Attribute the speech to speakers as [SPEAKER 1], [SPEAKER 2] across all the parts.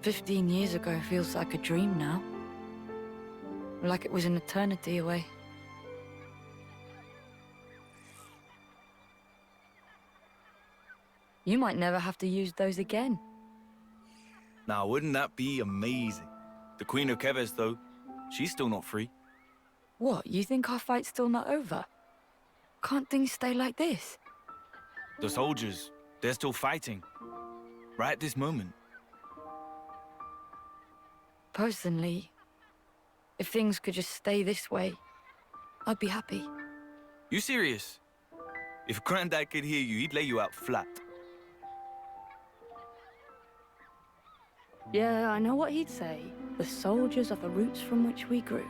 [SPEAKER 1] 15 years ago feels like a dream now. Like it was an eternity away. You might never have to use those again.
[SPEAKER 2] Now, wouldn't that be amazing? The Queen of Keves, though, she's still not free.
[SPEAKER 1] What, you think our fight's still not over? Can't things stay like this?
[SPEAKER 2] The soldiers, they're still fighting. Right at this moment.
[SPEAKER 1] Personally, if things could just stay this way, I'd be happy.
[SPEAKER 2] You serious? If Granddad could hear you, he'd lay you out flat.
[SPEAKER 1] Yeah, I know what he'd say. The soldiers are the roots from which we grew.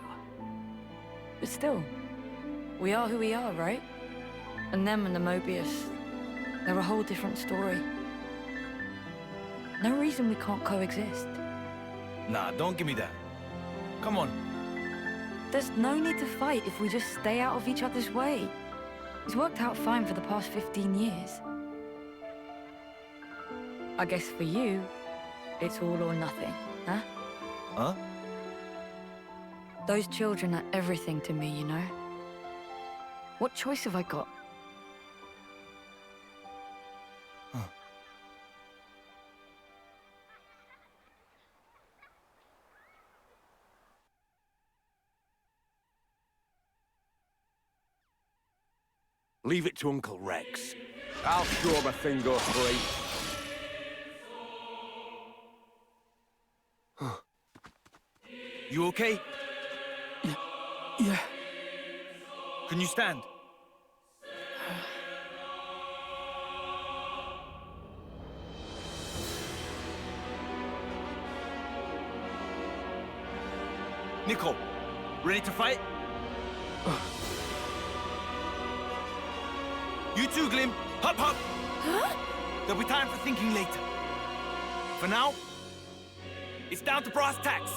[SPEAKER 1] But still, we are who we are, right? And them and the Mobius, they're a whole different story. No reason we can't coexist.
[SPEAKER 2] Nah, don't give me that. Come on.
[SPEAKER 1] There's no need to fight if we just stay out of each other's way. It's worked out fine for the past 15 years. I guess for you, it's all or nothing, huh?
[SPEAKER 2] Huh?
[SPEAKER 1] Those children are everything to me, you know? What choice have I got?
[SPEAKER 2] Huh.
[SPEAKER 3] Leave it to Uncle Rex. I'll show him a thing goes free.
[SPEAKER 2] You okay?
[SPEAKER 1] Yeah.
[SPEAKER 2] Can you stand? Nico, ready to fight? You too, Glim. Hop, hop.
[SPEAKER 1] Huh?
[SPEAKER 2] There'll be time for thinking later. For now, it's down to brass tacks.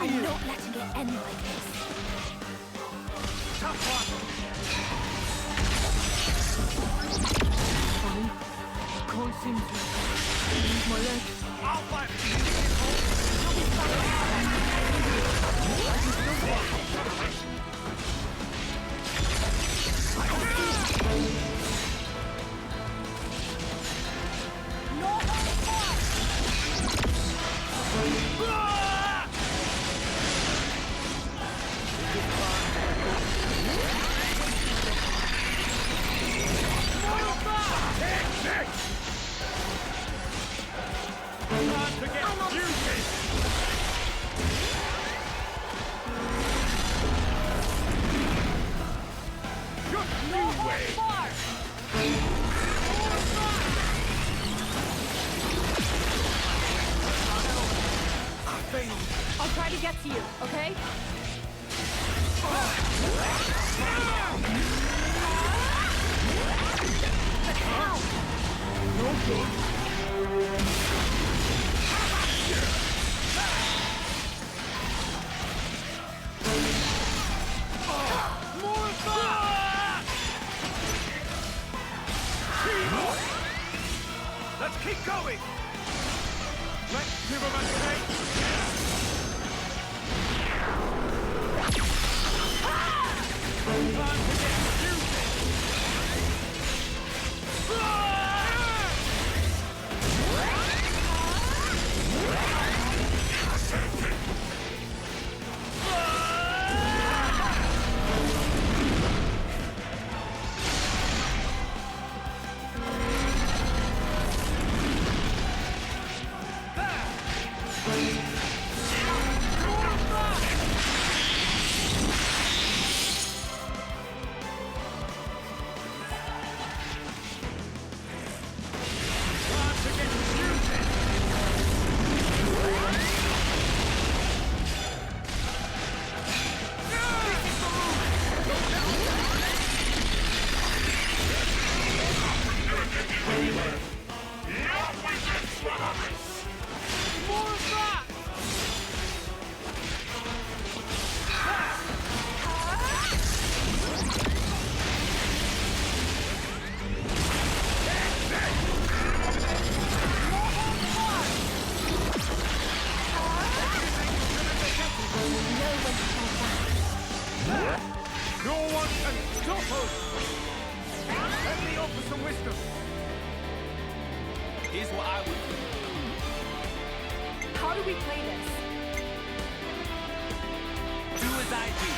[SPEAKER 4] I'm not letting it end like this.
[SPEAKER 1] Fine. Can't seem to use my leg.
[SPEAKER 2] I'll fight for you.
[SPEAKER 3] way!
[SPEAKER 2] I failed.
[SPEAKER 4] I'll try to get to you, okay? But how?
[SPEAKER 3] No good!
[SPEAKER 2] Let's keep going!
[SPEAKER 3] Let's give him a taste! Time to get stupid! No one can stop us! Let me offer some wisdom.
[SPEAKER 2] Here's what I would do.
[SPEAKER 4] How do we play this?
[SPEAKER 2] Do as I do.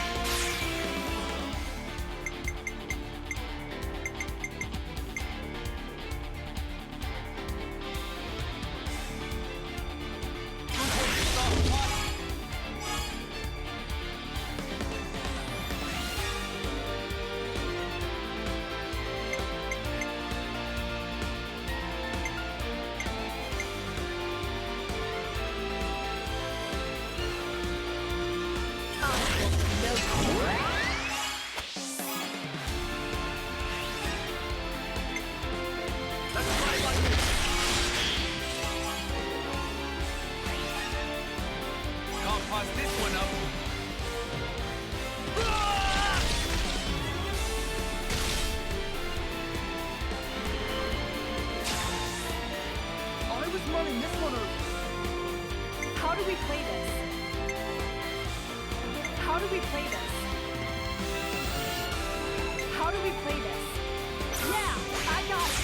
[SPEAKER 4] How do we play this? How do we play this? How do we play this? Yeah, I got it!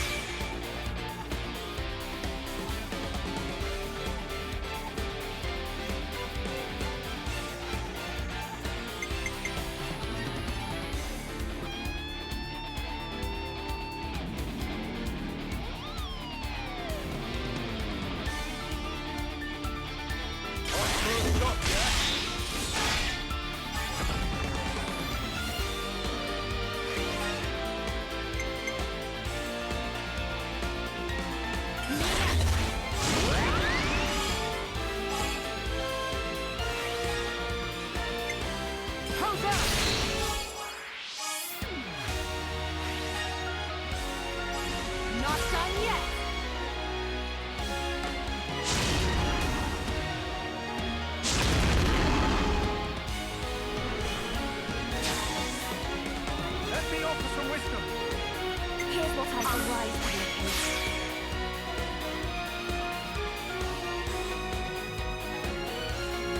[SPEAKER 4] Not done yet!
[SPEAKER 3] Let me offer some wisdom.
[SPEAKER 4] Here's what I arise to the occasion.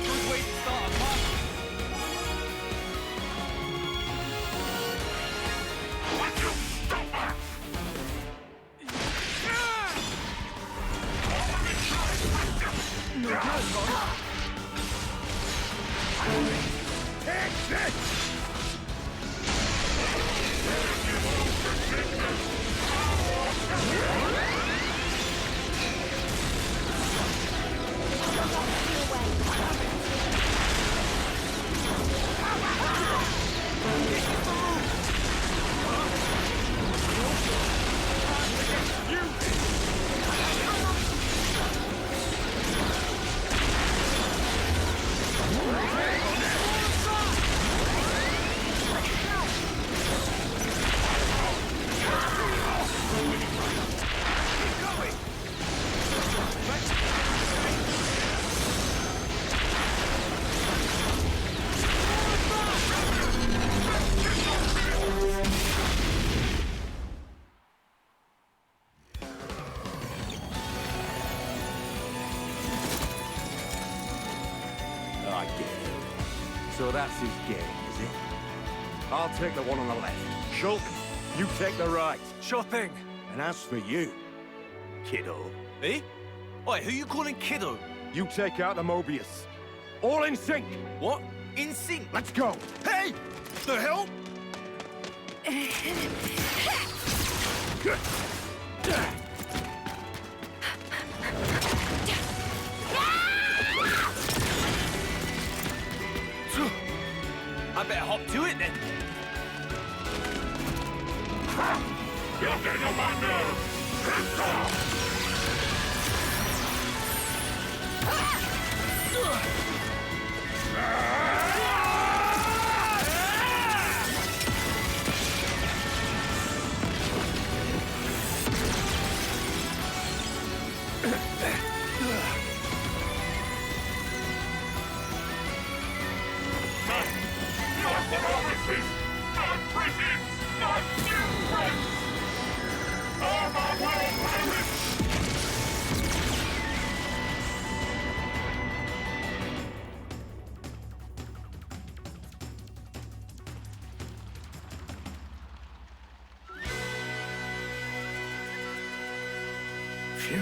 [SPEAKER 2] Good way to start a party.
[SPEAKER 3] Would you stop us?
[SPEAKER 2] No good, Bob.
[SPEAKER 3] Take this! that's his game, is it? I'll take the one on the left. Shulk, you take the right.
[SPEAKER 2] Sure thing.
[SPEAKER 3] And as for you, kiddo,
[SPEAKER 2] Eh? Oi, who you calling kiddo?
[SPEAKER 3] you take out the Mobius. All in sync.
[SPEAKER 2] What? In sync?
[SPEAKER 3] Let's go.
[SPEAKER 2] Hey! The hell? I better hop to it then.
[SPEAKER 3] You're getting on my nerves. Hands off.
[SPEAKER 5] Phew.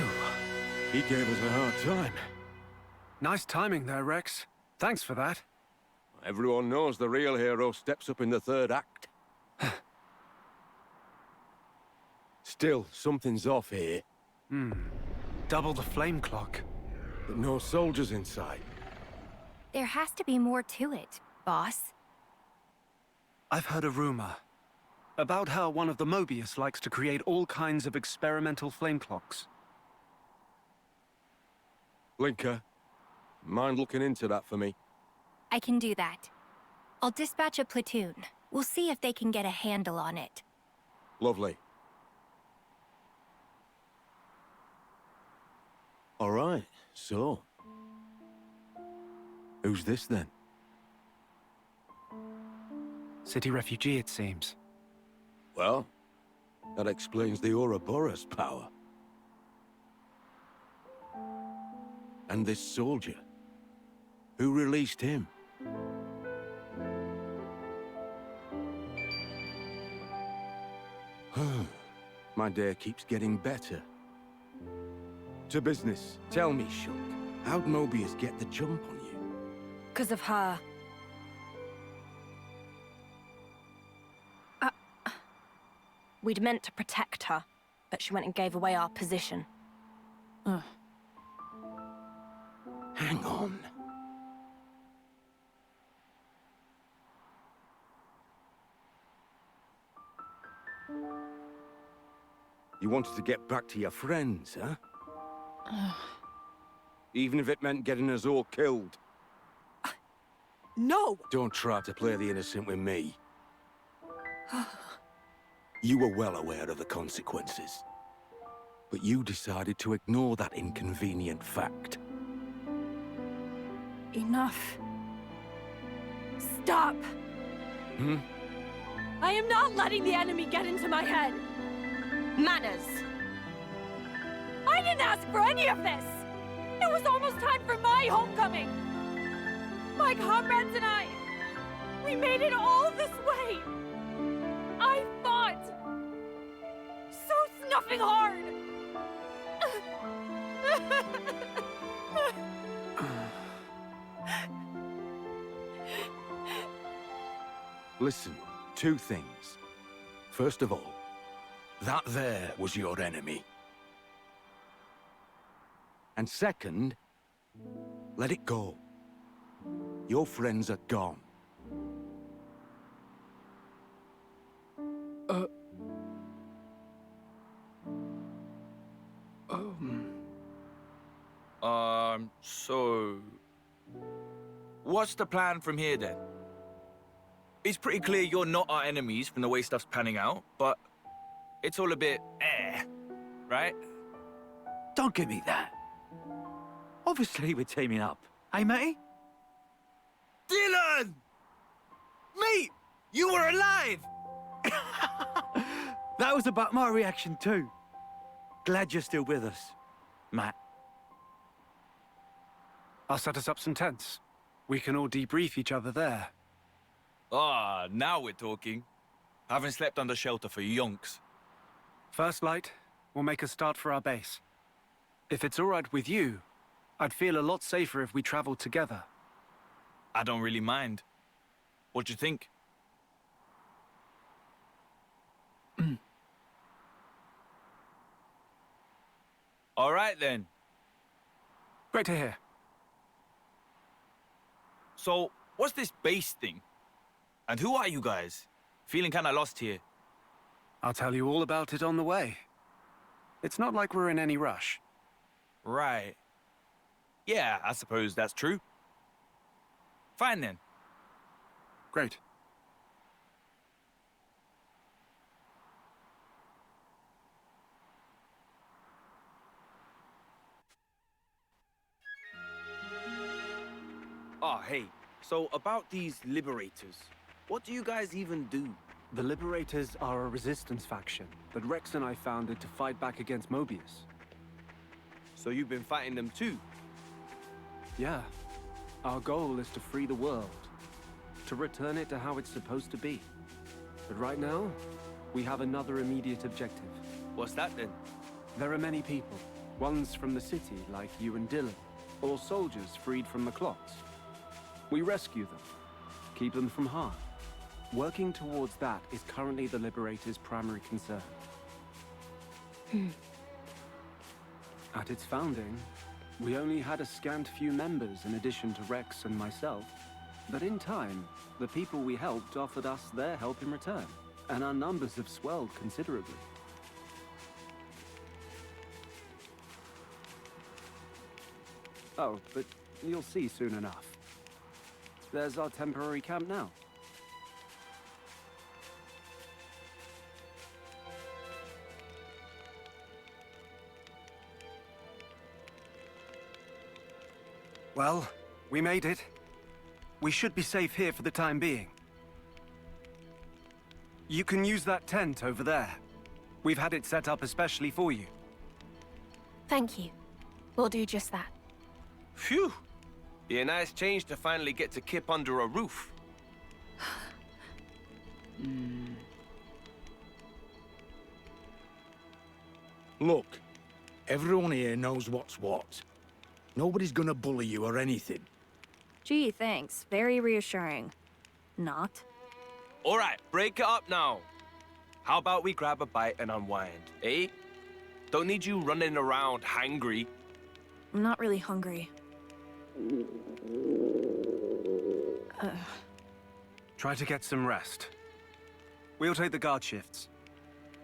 [SPEAKER 3] He gave us a hard time.
[SPEAKER 5] Nice timing there, Rex. Thanks for that.
[SPEAKER 3] Everyone knows the real hero steps up in the third act. Still, something's off here.
[SPEAKER 5] Double the flame clock.
[SPEAKER 3] But no soldiers inside.
[SPEAKER 4] There has to be more to it, boss.
[SPEAKER 5] I've heard a rumor about how one of the Mobius likes to create all kinds of experimental flame clocks.
[SPEAKER 3] Blinker, mind looking into that for me?
[SPEAKER 4] I can do that. I'll dispatch a platoon. We'll see if they can get a handle on it.
[SPEAKER 3] Lovely. All right, so... who's this then?
[SPEAKER 5] City refugee, it seems.
[SPEAKER 3] Well, that explains the Ouroboros power. And this soldier. Who released him? My day keeps getting better. To business. Tell me, Shulk, how'd Mobius get the jump on you?
[SPEAKER 1] 'Cause of her.
[SPEAKER 6] We'd meant to protect her, but she went and gave away our position.
[SPEAKER 3] Hang on. You wanted to get back to your friends, huh? Even if it meant getting us all killed.
[SPEAKER 6] No!
[SPEAKER 3] Don't try to play the innocent with me. You were well aware of the consequences. But you decided to ignore that inconvenient fact.
[SPEAKER 1] Enough. Stop!
[SPEAKER 3] Hmm?
[SPEAKER 6] I am not letting the enemy get into my head! Manners! I didn't ask for any of this! It was almost time for my homecoming! My comrades and I, we made it all this way! I fought! So snuffing hard!
[SPEAKER 3] Listen, two things. First of all, that there was your enemy. And second, let it go. Your friends are gone.
[SPEAKER 2] So... what's the plan from here, then? It's pretty clear you're not our enemies from the way stuff's panning out, but it's all a bit right?
[SPEAKER 7] Don't give me that. Obviously, we're teaming up. Hey, matey?
[SPEAKER 2] Dylan! Mate! You were alive!
[SPEAKER 7] That was about my reaction, too. Glad you're still with us, Matt.
[SPEAKER 5] I'll set us up some tents. We can all debrief each other there.
[SPEAKER 2] Ah, now we're talking. Haven't slept under shelter for yonks.
[SPEAKER 5] First light, we'll make a start for our base. If it's all right with you, I'd feel a lot safer if we traveled together.
[SPEAKER 2] I don't really mind. What do you think? All right, then.
[SPEAKER 5] Great to hear.
[SPEAKER 2] So, what's this base thing? And who are you guys? Feeling kinda lost here.
[SPEAKER 5] I'll tell you all about it on the way. It's not like we're in any rush.
[SPEAKER 2] Right. Yeah, I suppose that's true. Fine then.
[SPEAKER 5] Great.
[SPEAKER 2] Oh, hey. So, about these liberators, what do you guys even do?
[SPEAKER 5] The Liberators are a resistance faction that Rex and I founded to fight back against Mobius.
[SPEAKER 2] So you've been fighting them too?
[SPEAKER 5] Yeah. Our goal is to free the world. To return it to how it's supposed to be. But right now, we have another immediate objective.
[SPEAKER 2] What's that then?
[SPEAKER 5] There are many people. Ones from the city, like you and Dylan. Or soldiers freed from the clocks. We rescue them. Keep them from harm. Working towards that is currently the Liberator's primary concern. At its founding, we only had a scant few members in addition to Rex and myself. But in time, the people we helped offered us their help in return, and our numbers have swelled considerably. Oh, but you'll see soon enough. There's our temporary camp now. Well, we made it. We should be safe here for the time being. You can use that tent over there. We've had it set up especially for you.
[SPEAKER 4] Thank you. We'll do just that.
[SPEAKER 8] Phew! Be a nice change to finally get to kip under a roof.
[SPEAKER 3] Look, everyone here knows what's what. Nobody's gonna bully you or anything.
[SPEAKER 1] Gee, thanks. Very reassuring. Not.
[SPEAKER 8] All right, break it up now. How about we grab a bite and unwind, eh? Don't need you running around hangry.
[SPEAKER 1] I'm not really hungry.
[SPEAKER 5] Try to get some rest. We'll take the guard shifts.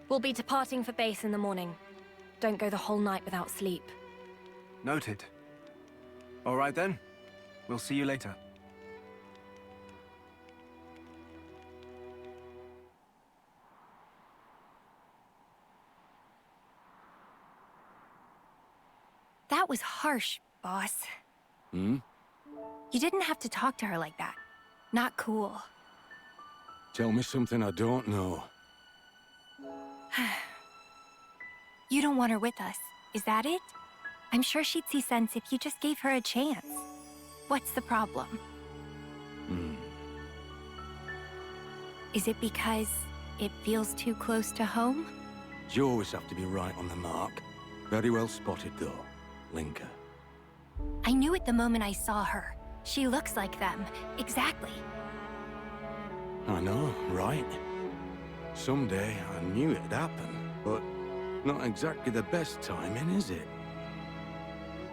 [SPEAKER 4] We'll be departing for base in the morning. Don't go the whole night without sleep.
[SPEAKER 5] Noted. All right then. We'll see you later.
[SPEAKER 4] That was harsh, boss.
[SPEAKER 3] Hmm?
[SPEAKER 4] You didn't have to talk to her like that. Not cool.
[SPEAKER 3] Tell me something I don't know.
[SPEAKER 4] You don't want her with us, is that it? I'm sure she'd see sense if you just gave her a chance. What's the problem? Is it because it feels too close to home?
[SPEAKER 3] You always have to be right on the mark. Very well spotted, though, Linka.
[SPEAKER 4] I knew it the moment I saw her. She looks like them. Exactly.
[SPEAKER 3] I know, right? Someday I knew it'd happen, but not exactly the best timing, is it?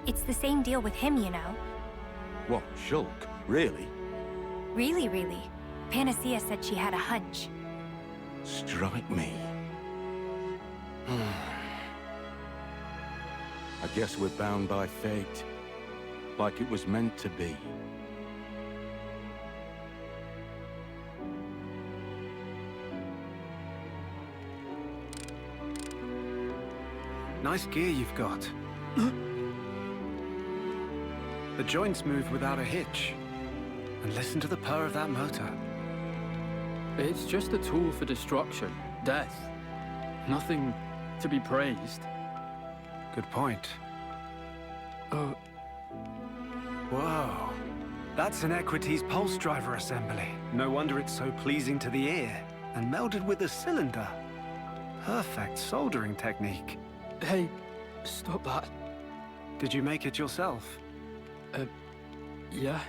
[SPEAKER 4] It's the same deal with him, you know.
[SPEAKER 3] What, Shulk? Really?
[SPEAKER 4] Really, really. Panacea said she had a hunch.
[SPEAKER 3] Strike me. I guess we're bound by fate. Like it was meant to be.
[SPEAKER 5] Nice gear you've got. The joints move without a hitch. And listen to the purr of that motor.
[SPEAKER 9] It's just a tool for destruction, death. Nothing to be praised.
[SPEAKER 5] Good point. Whoa. That's an Equities pulse driver assembly. No wonder it's so pleasing to the ear. And melded with a cylinder. Perfect soldering technique.
[SPEAKER 9] Hey, stop that.
[SPEAKER 5] Did you make it yourself?
[SPEAKER 9] Yeah.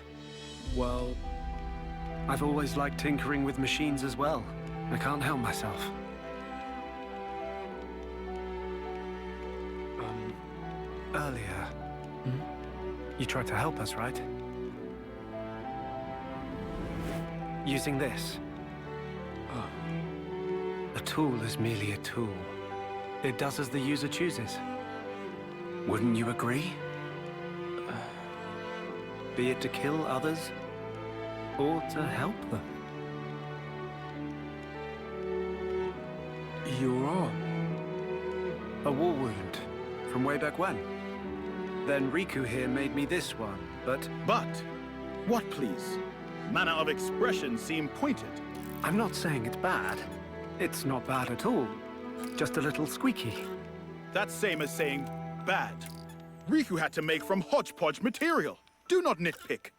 [SPEAKER 9] Well,
[SPEAKER 5] I've always liked tinkering with machines as well. I can't help myself. Earlier, you tried to help us, right? Using this. A tool is merely a tool. It does as the user chooses. Wouldn't you agree? Be it to kill others, or to help them.
[SPEAKER 9] your arm.
[SPEAKER 5] A war wound. From way back when. Then Riku here made me this one, but...
[SPEAKER 10] But? What, please? Manner of expression seem pointed.
[SPEAKER 5] I'm not saying it's bad. It's not bad at all. Just a little squeaky.
[SPEAKER 10] That's same as saying bad. Riku had to make from hodgepodge material. Do not nitpick.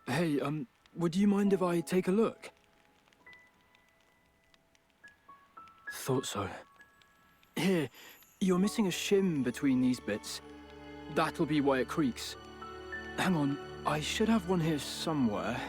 [SPEAKER 9] Hey, would you mind if I take a look? Thought so. Here, you're missing a shim between these bits. That'll be why it creaks. Hang on, I should have one here somewhere.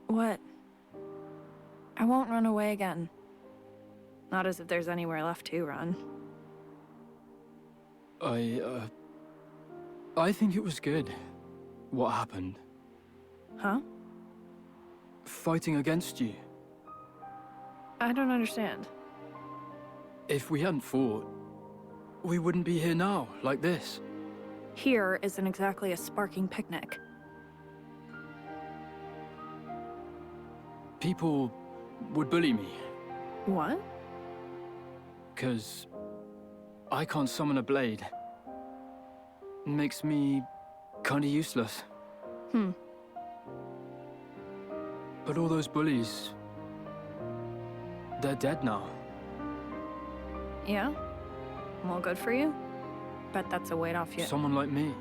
[SPEAKER 1] What? I won't run away again. Not as if there's anywhere left to run.
[SPEAKER 9] I think it was good. What happened?
[SPEAKER 1] Huh?
[SPEAKER 9] Fighting against you.
[SPEAKER 1] I don't understand.
[SPEAKER 9] If we hadn't fought, we wouldn't be here now, like this.
[SPEAKER 1] Here isn't exactly a sparking picnic.
[SPEAKER 9] People would bully me,
[SPEAKER 1] What?
[SPEAKER 9] 'cause I can't summon a blade. Makes me kinda useless. But all those bullies, they're dead now.
[SPEAKER 1] Yeah? Well, good for you. Bet that's a weight off you.
[SPEAKER 9] Someone like me.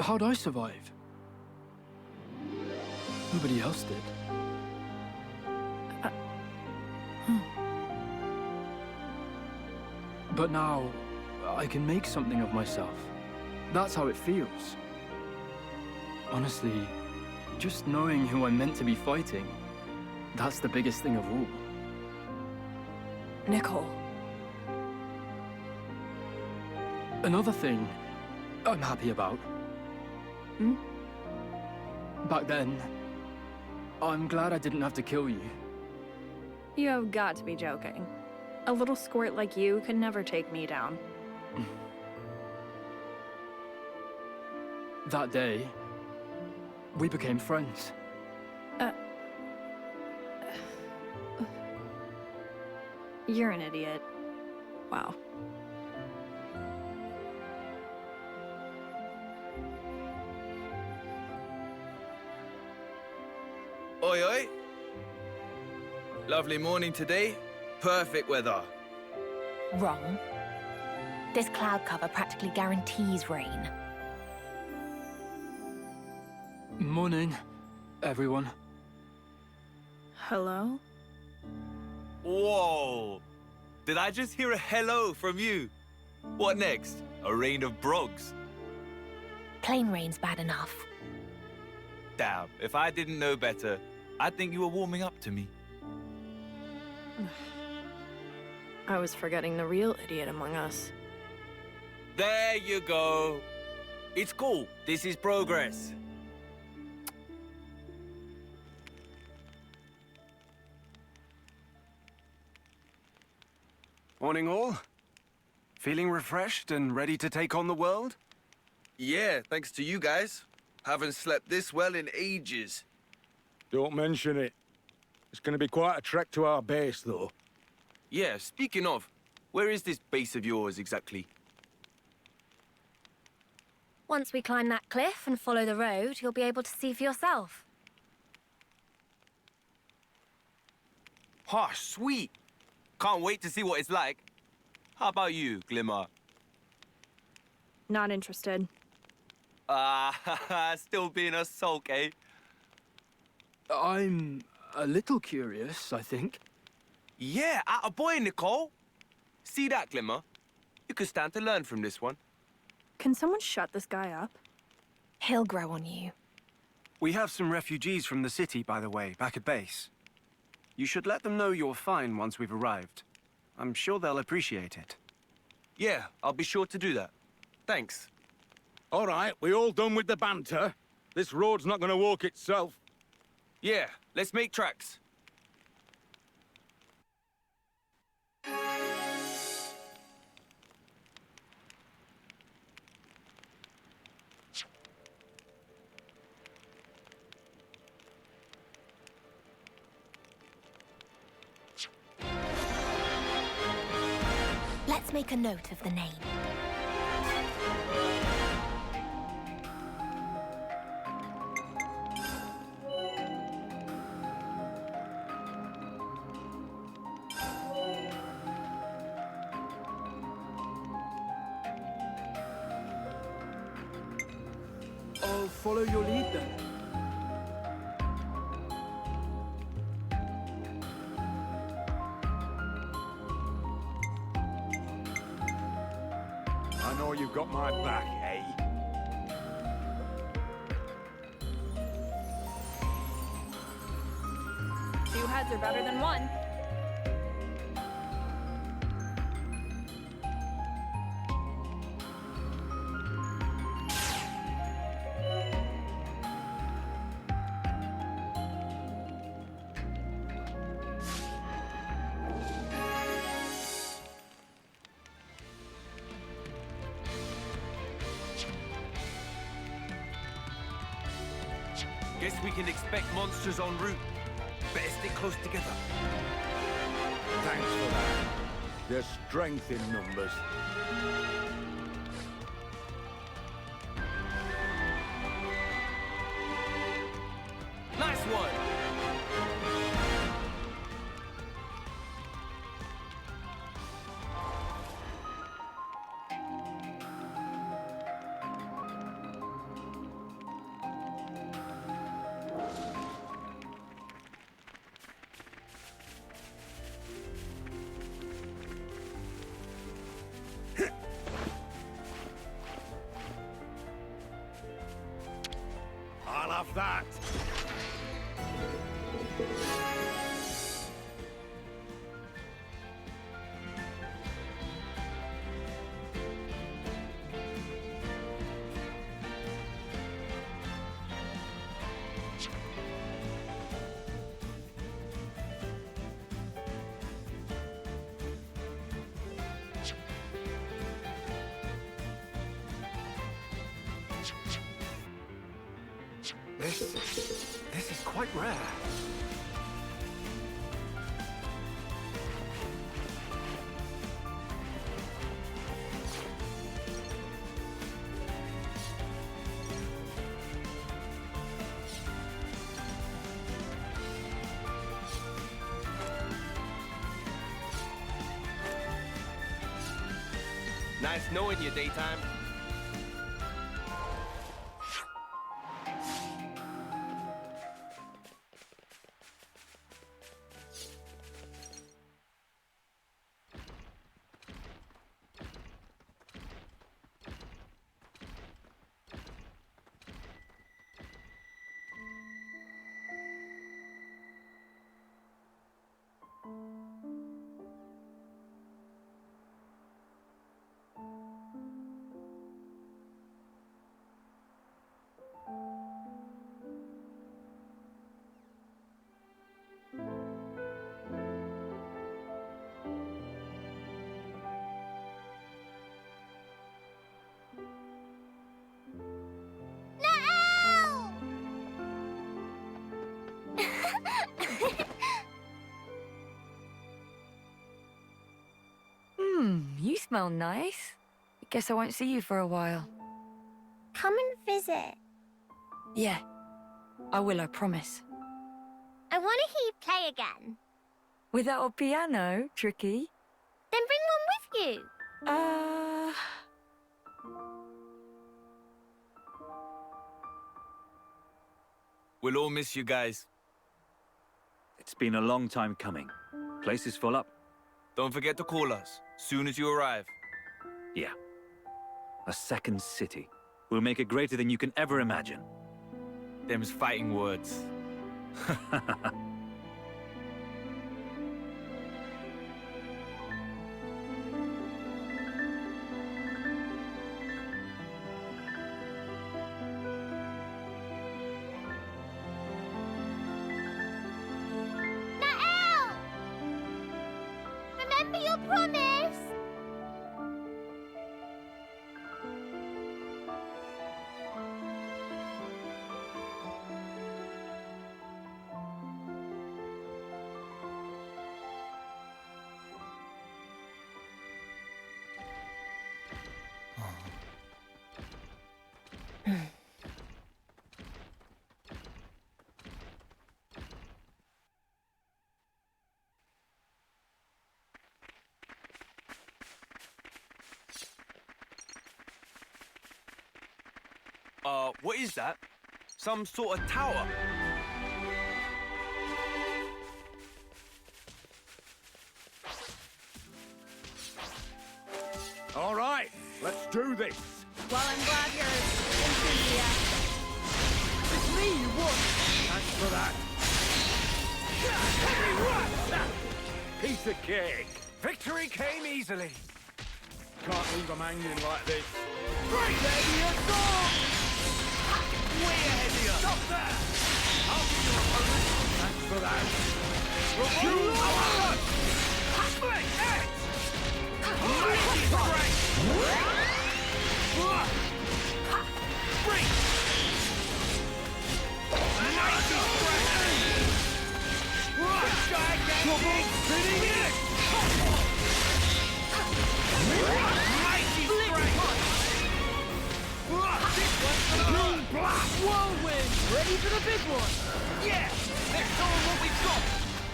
[SPEAKER 9] How'd I survive? Nobody else did. But now, I can make something of myself. That's how it feels. Honestly, just knowing who I'm meant to be fighting, that's the biggest thing of all.
[SPEAKER 1] Nicole.
[SPEAKER 9] Another thing I'm happy about. Back then, I'm glad I didn't have to kill you.
[SPEAKER 1] You have got to be joking. A little squirt like you could never take me down.
[SPEAKER 9] That day, we became friends.
[SPEAKER 1] You're an idiot. Wow.
[SPEAKER 2] Oi, oi. Lovely morning today. Perfect weather.
[SPEAKER 4] Wrong. This cloud cover practically guarantees rain.
[SPEAKER 9] Morning, everyone.
[SPEAKER 1] Hello?
[SPEAKER 2] Whoa! Did I just hear a hello from you? What next? A rain of brogs?
[SPEAKER 4] Plain rain's bad enough.
[SPEAKER 2] Damn, if I didn't know better, I'd think you were warming up to me.
[SPEAKER 1] I was forgetting the real idiot among us.
[SPEAKER 2] There you go. It's cool. This is progress.
[SPEAKER 5] Morning all. Feeling refreshed and ready to take on the world?
[SPEAKER 2] Yeah, thanks to you guys.
[SPEAKER 8] Haven't slept this well in ages.
[SPEAKER 3] Don't mention it. It's going to be quite a trek to our base, though.
[SPEAKER 8] Yeah, speaking of, where is this base of yours exactly?
[SPEAKER 6] Once we climb that cliff and follow the road, you'll be able to see for yourself.
[SPEAKER 8] Oh, sweet. Can't wait to see what it's like. How about you, Glimmer?
[SPEAKER 6] Not interested.
[SPEAKER 8] Still being a sulk, eh?
[SPEAKER 9] I'm a little curious, I think.
[SPEAKER 8] Yeah, atta boy, Nicole. See that, Glimmer? You could stand to learn from this one.
[SPEAKER 6] Can someone shut this guy up? He'll grow on you.
[SPEAKER 5] We have some refugees from the city, by the way, back at base. You should let them know you're fine once we've arrived. I'm sure they'll appreciate it.
[SPEAKER 8] Yeah, I'll be sure to do that. Thanks.
[SPEAKER 3] All right, we all done with the banter? This road's not going to walk itself.
[SPEAKER 8] Yeah, let's make tracks.
[SPEAKER 4] Let's make a note of the name.
[SPEAKER 9] I'll follow your lead then.
[SPEAKER 3] I know you've got my back, eh?
[SPEAKER 6] Two heads are better than one.
[SPEAKER 8] Guess we can expect monsters en route. Better stick close together.
[SPEAKER 3] Thanks for that. There's strength in numbers.
[SPEAKER 8] Nice one!
[SPEAKER 3] I'll have that.
[SPEAKER 5] This is quite rare.
[SPEAKER 8] Nice knowing you, Daytime.
[SPEAKER 1] You smell nice. Guess I won't see you for a while.
[SPEAKER 11] Come and visit.
[SPEAKER 1] Yeah, I will, I promise.
[SPEAKER 11] I want to hear you play again.
[SPEAKER 1] Without a piano, Tricky?
[SPEAKER 11] Then bring one with you.
[SPEAKER 2] We'll all miss you guys.
[SPEAKER 7] It's been a long time coming. Place is full up.
[SPEAKER 2] Don't forget to call us, soon as you arrive.
[SPEAKER 7] Yeah. A second city. We'll make it greater than you can ever imagine.
[SPEAKER 2] Them's fighting words.
[SPEAKER 11] Nael! Remember your promise!
[SPEAKER 8] What is that? Some sort of tower?
[SPEAKER 3] All right, let's do this.
[SPEAKER 6] Well, I'm glad you're enthusiastic. It's me you want.
[SPEAKER 3] Thanks for that. Piece of cake.
[SPEAKER 5] Victory came easily.
[SPEAKER 3] Can't leave them hanging like this.
[SPEAKER 5] Great! Ready assault! Way ahead of you! Stop there! I'll be your opponent.
[SPEAKER 3] Thanks for that.
[SPEAKER 5] Refuse our Split it! Mighty strength! Break! Mighty strength! Gigantic! Spinning it! Mighty strength! This one's for the moon blast!
[SPEAKER 6] Whirlwind! Ready for the big one!
[SPEAKER 5] Yeah! Let's show them what we've got!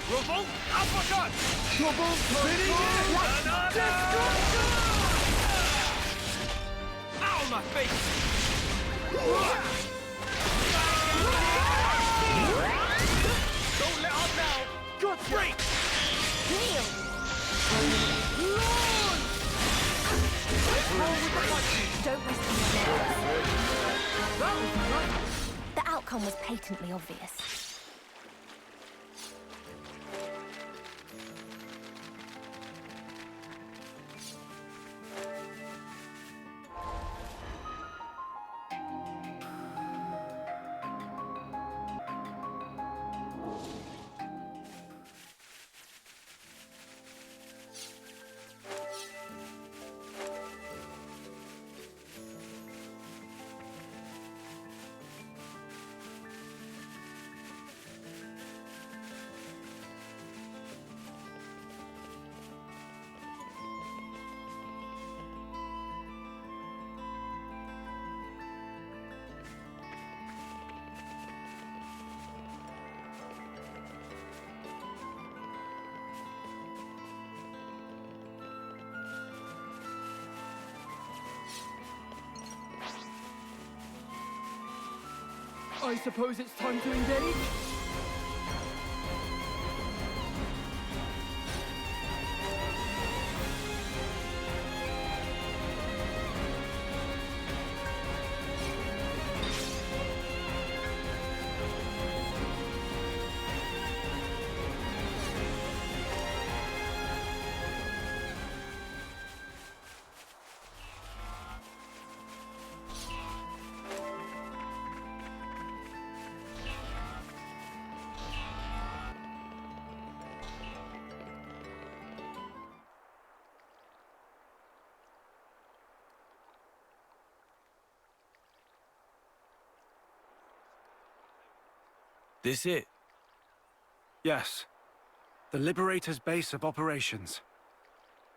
[SPEAKER 5] Revolt uppercut! Double spinning it! Destruction! Ow, my face! Don't let up now! Good break!
[SPEAKER 6] Kneel!
[SPEAKER 5] Launch! Let's roll with the punches!
[SPEAKER 4] Don't waste any minutes. The outcome was patently obvious.
[SPEAKER 9] I suppose it's time to engage?
[SPEAKER 2] This it?
[SPEAKER 5] Yes. The Liberator's base of operations.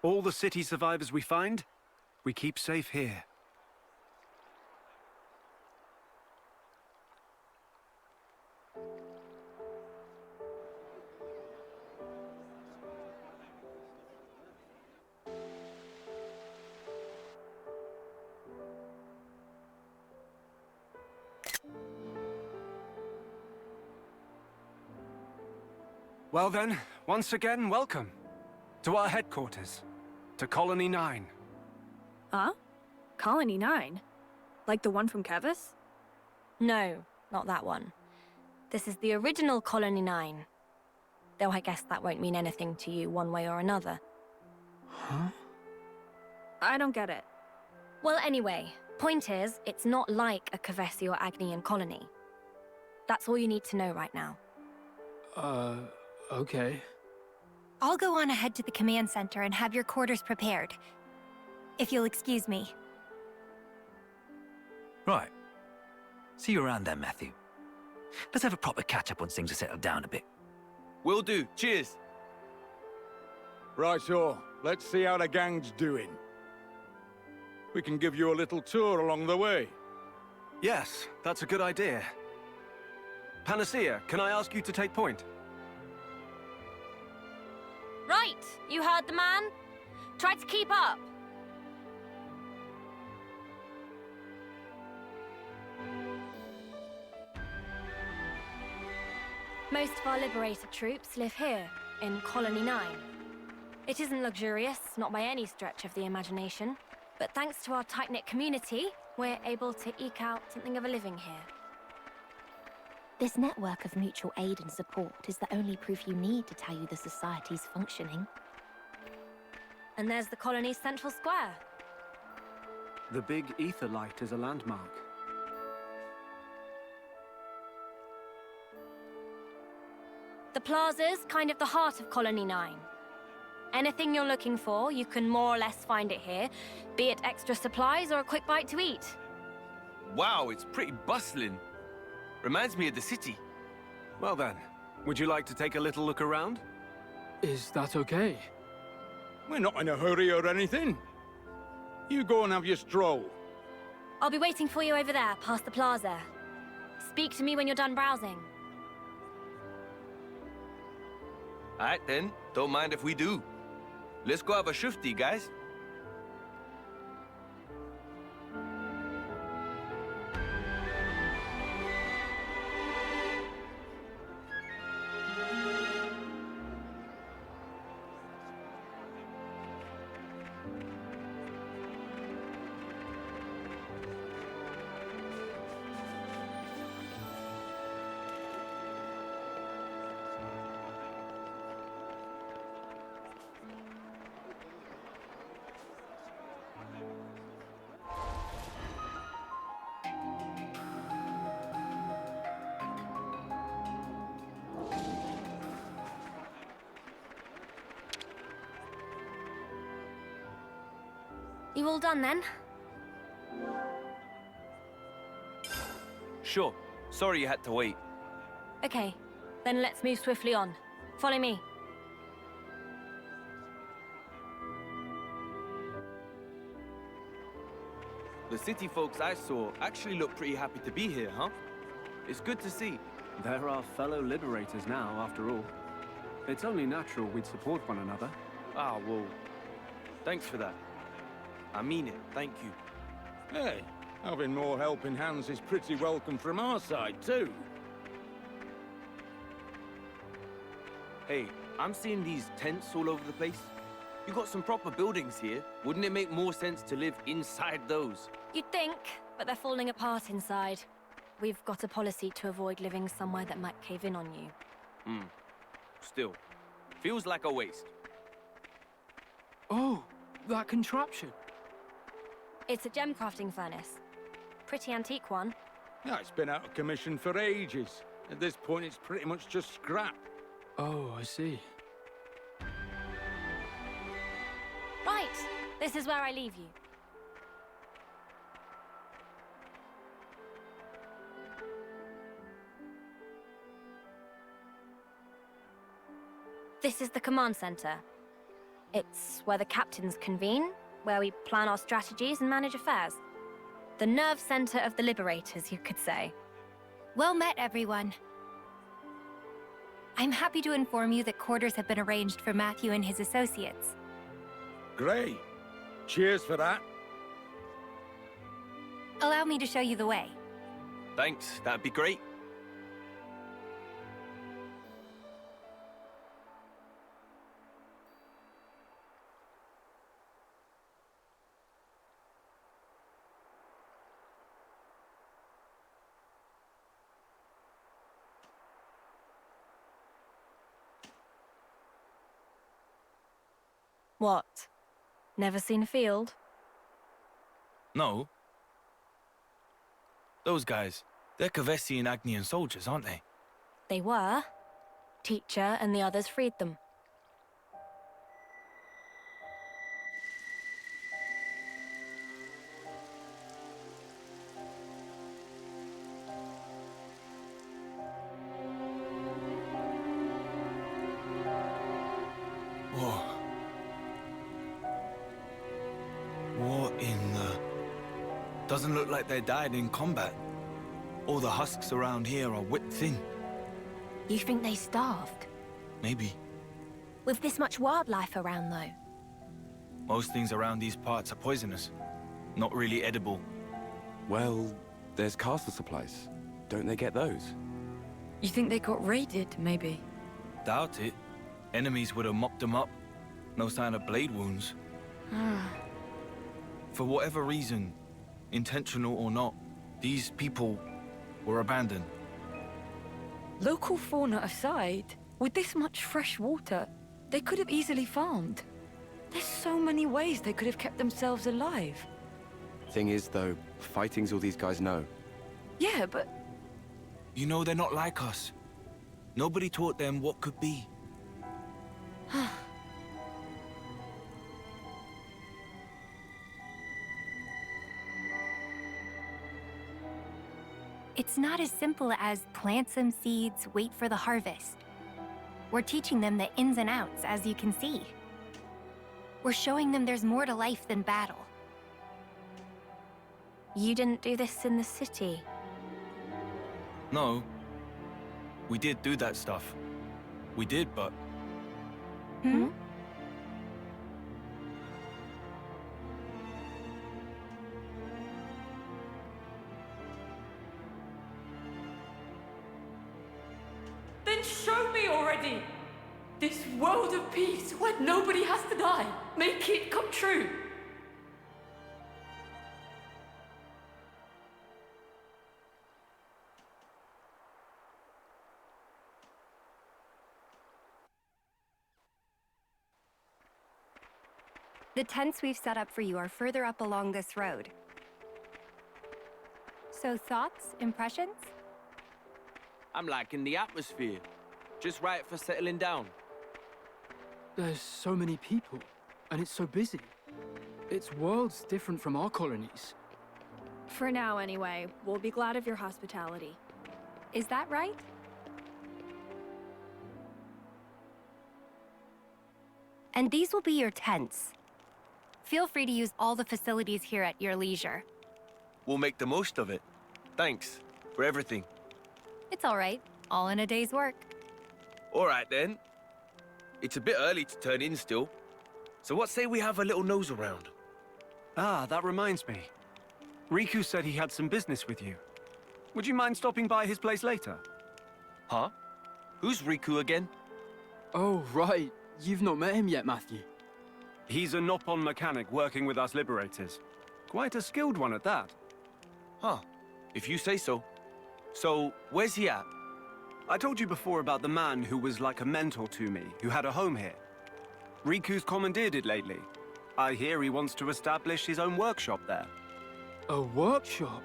[SPEAKER 5] All the city survivors we find, we keep safe here. Well then, once again, welcome. To our headquarters. To Colony 9.
[SPEAKER 6] Huh? Colony 9? Like the one from Kevis?
[SPEAKER 12] No, not that one. This is the original Colony 9. Though I guess that won't mean anything to you one way or another.
[SPEAKER 9] Huh?
[SPEAKER 6] I don't get it.
[SPEAKER 12] Well, anyway, point is, it's not like a Kevesi or Agnian colony. That's all you need to know right now.
[SPEAKER 9] Okay.
[SPEAKER 4] I'll go on ahead to the command center and have your quarters prepared. If you'll excuse me.
[SPEAKER 7] Right. See you around then, Matthew. Let's have a proper catch-up once things are settled down a bit.
[SPEAKER 8] Will do. Cheers.
[SPEAKER 3] Right, so let's see how the gang's doing. We can give you a little tour along the way.
[SPEAKER 5] Yes, that's a good idea. Panacea, can I ask you to take point?
[SPEAKER 12] Right, you heard the man. Try to keep up. Most of our liberator troops live here, in Colony 9. It isn't luxurious, not by any stretch of the imagination. But thanks to our tight-knit community, we're able to eke out something of a living here.
[SPEAKER 13] This network of mutual aid and support is the only proof you need to tell you the society's functioning.
[SPEAKER 12] And there's the colony's central square.
[SPEAKER 5] The big ether light is a landmark.
[SPEAKER 12] The plaza's kind of the heart of Colony 9. Anything you're looking for, you can more or less find it here, be it extra supplies or a quick bite to eat.
[SPEAKER 8] Wow, it's pretty bustling. Reminds me of the city.
[SPEAKER 5] Well then, would you like to take a little look around?
[SPEAKER 9] Is that okay?
[SPEAKER 3] We're not in a hurry or anything. You go and have your stroll.
[SPEAKER 12] I'll be waiting for you over there, past the plaza. Speak to me when you're done browsing.
[SPEAKER 8] Alright then, don't mind if we do. Let's go have a shufti, guys.
[SPEAKER 12] You all done then?
[SPEAKER 8] Sure. Sorry you had to wait.
[SPEAKER 12] Okay, then let's move swiftly on. Follow me.
[SPEAKER 8] The city folks I saw actually look pretty happy to be here, huh? It's good to see.
[SPEAKER 5] They're our fellow liberators now, after all. It's only natural we'd support one another.
[SPEAKER 8] Ah, well, thanks for that. I mean it, thank you.
[SPEAKER 3] Hey, having more helping hands is pretty welcome from our side, too.
[SPEAKER 8] Hey, I'm seeing these tents all over the place. You got some proper buildings here. Wouldn't it make more sense to live inside those?
[SPEAKER 12] You'd think, but they're falling apart inside. We've got a policy to avoid living somewhere that might cave in on you.
[SPEAKER 8] Still, feels like a waste.
[SPEAKER 9] Oh, that contraption.
[SPEAKER 12] It's a gem crafting furnace. Pretty antique one.
[SPEAKER 3] Yeah, it's been out of commission for ages. At this point, it's pretty much just scrap.
[SPEAKER 9] Oh, I see.
[SPEAKER 12] Right, this is where I leave you. This is the command center. It's where the captains convene, where we plan our strategies and manage affairs. The nerve center of the Liberators, you could say.
[SPEAKER 4] Well met, everyone. I'm happy to inform you that quarters have been arranged for Matthew and his associates.
[SPEAKER 3] Great. Cheers for that.
[SPEAKER 4] Allow me to show you the way.
[SPEAKER 8] Thanks, that'd be great.
[SPEAKER 12] What? Never seen a field?
[SPEAKER 2] No. Those guys, they're Kavesi and Agnian soldiers, aren't they?
[SPEAKER 12] They were. Teacher and the others freed them.
[SPEAKER 2] Whoa. What in the... Doesn't look like they died in combat. All the husks around here are whipped thin.
[SPEAKER 4] You think they starved?
[SPEAKER 2] Maybe.
[SPEAKER 4] With this much wildlife around, though.
[SPEAKER 2] Most things around these parts are poisonous. Not really edible.
[SPEAKER 5] Well, there's castle supplies. Don't they get those?
[SPEAKER 1] You think they got raided, maybe?
[SPEAKER 2] Doubt it. Enemies would have mopped them up. No sign of blade wounds. For whatever reason, intentional or not, these people were abandoned.
[SPEAKER 1] Local fauna aside, with this much fresh water, they could have easily farmed. There's so many ways they could have kept themselves alive.
[SPEAKER 5] Thing is, though, fighting's all these guys know.
[SPEAKER 1] Yeah, but...
[SPEAKER 2] You know, they're not like us. Nobody taught them what could be.
[SPEAKER 4] It's not as simple as plant some seeds, wait for the harvest. We're teaching them the ins and outs, as you can see. We're showing them there's more to life than battle.
[SPEAKER 12] You didn't do this in the city.
[SPEAKER 2] No. We did do that stuff. We did, but...
[SPEAKER 4] Hmm?
[SPEAKER 1] Then show me already! This world of peace where nobody has to die. Make it come true.
[SPEAKER 4] The tents we've set up for you are further up along this road. So thoughts, impressions?
[SPEAKER 8] I'm liking the atmosphere. Just right for settling down.
[SPEAKER 9] There's so many people, and it's so busy. It's worlds different from our colonies.
[SPEAKER 6] For now, anyway. We'll be glad of your hospitality.
[SPEAKER 4] Is that right? And these will be your tents. Feel free to use all the facilities here at your leisure.
[SPEAKER 8] We'll make the most of it. Thanks for everything.
[SPEAKER 4] It's all right. All in a day's work.
[SPEAKER 8] All right, then. It's a bit early to turn in still. So what say we have a little nose around?
[SPEAKER 5] Ah, that reminds me. Riku said he had some business with you. Would you mind stopping by his place later?
[SPEAKER 8] Huh? Who's Riku again?
[SPEAKER 9] Oh, right. You've not met him yet, Matthew.
[SPEAKER 5] He's a Noppon mechanic working with us Liberators. Quite a skilled one at that.
[SPEAKER 8] Huh. If you say so. So, where's he at?
[SPEAKER 5] I told you before about the man who was like a mentor to me, who had a home here. Riku's commandeered it lately. I hear he wants to establish his own workshop there.
[SPEAKER 9] A workshop?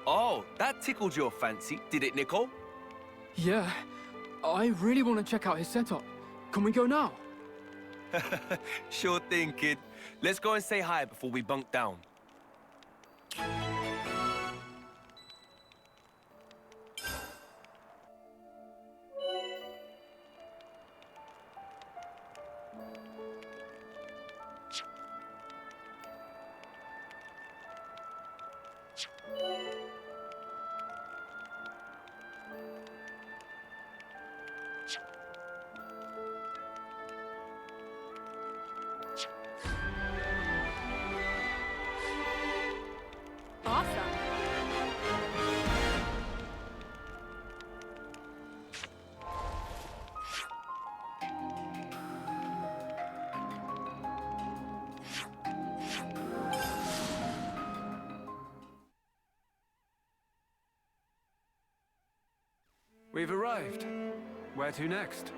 [SPEAKER 8] Oh, that tickled your fancy, did it, Nicole?
[SPEAKER 9] Yeah. I really want to check out his setup. Can we go now?
[SPEAKER 8] Sure thing, kid. Let's go and say hi before we bunk down.
[SPEAKER 5] We've arrived. Where to next?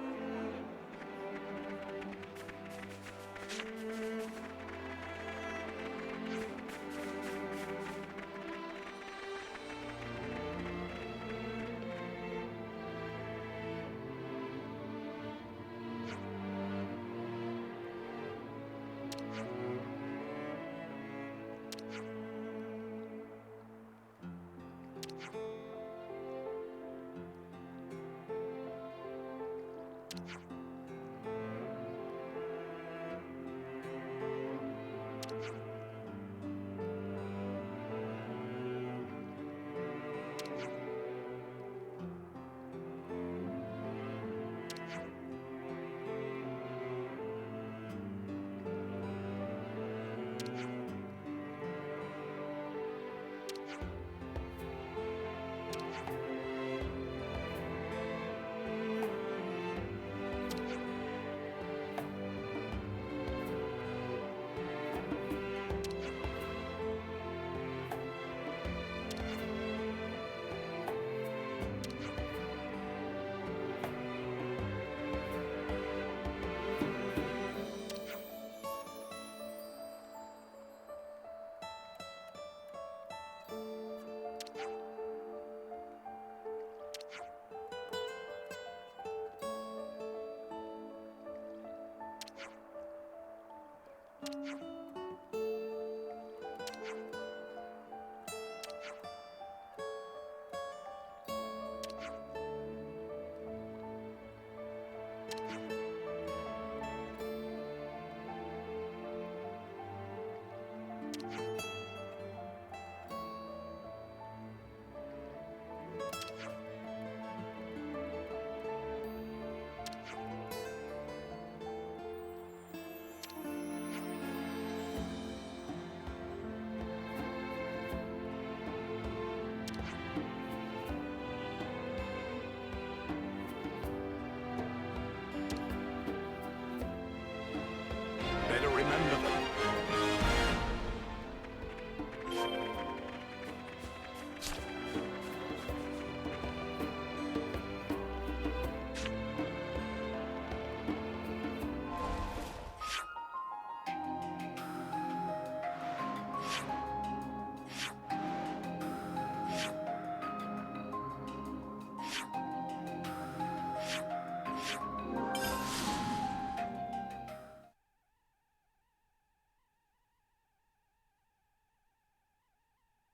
[SPEAKER 3] Better remember them.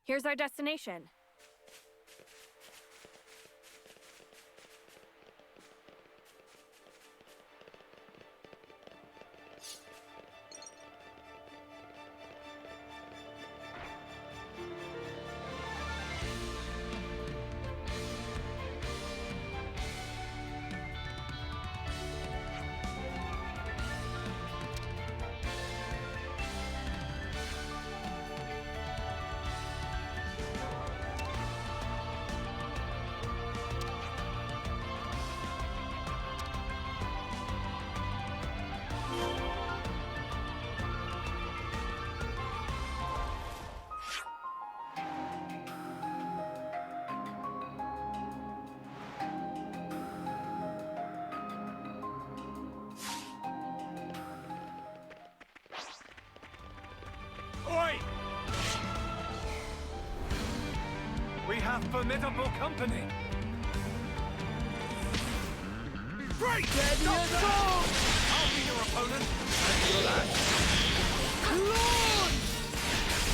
[SPEAKER 6] Here's our destination.
[SPEAKER 5] We have formidable company.
[SPEAKER 8] Great! Stop that! I'll be your opponent. Thanks for that. Launch!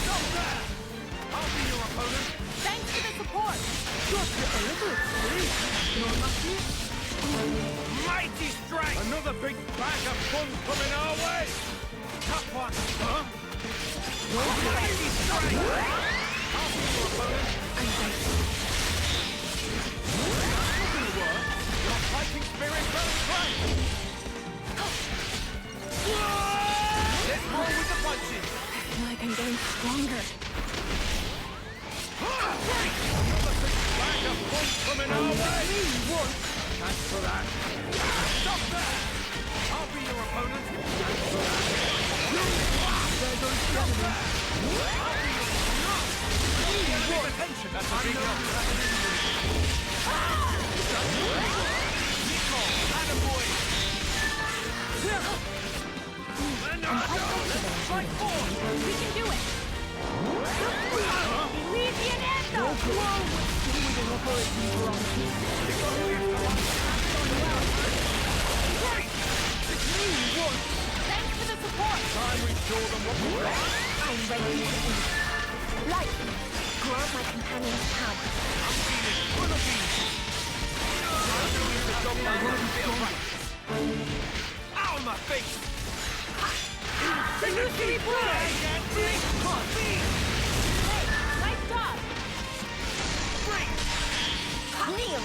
[SPEAKER 8] Stop that! I'll be your opponent.
[SPEAKER 6] Thanks for the support.
[SPEAKER 8] Just a little extreme. Mighty strike! Another big bag of fun coming our way. Tough one. Huh? Mighty strike! I'll be your opponent.
[SPEAKER 6] I'm grateful.
[SPEAKER 8] That's not gonna work. Your fighting spirit will strike. Let's roll with the punches.
[SPEAKER 6] I feel like I'm getting stronger.
[SPEAKER 8] Another big bag of fun coming our way. Thanks for that. Stop there! I'll be your opponent. Thanks for that. There goes the enemy. I'll be your opponent. Attention, that's a big help.
[SPEAKER 6] Fight forward! We can do it! Elysian anthem! Thanks for the support!
[SPEAKER 8] Time we show them what we got!
[SPEAKER 13] I'm ready to eat. Light, grant my companion's power.
[SPEAKER 8] I'm feeling full of these! Ow, my face!
[SPEAKER 6] Illusory blade! Nice job!
[SPEAKER 13] Kneel!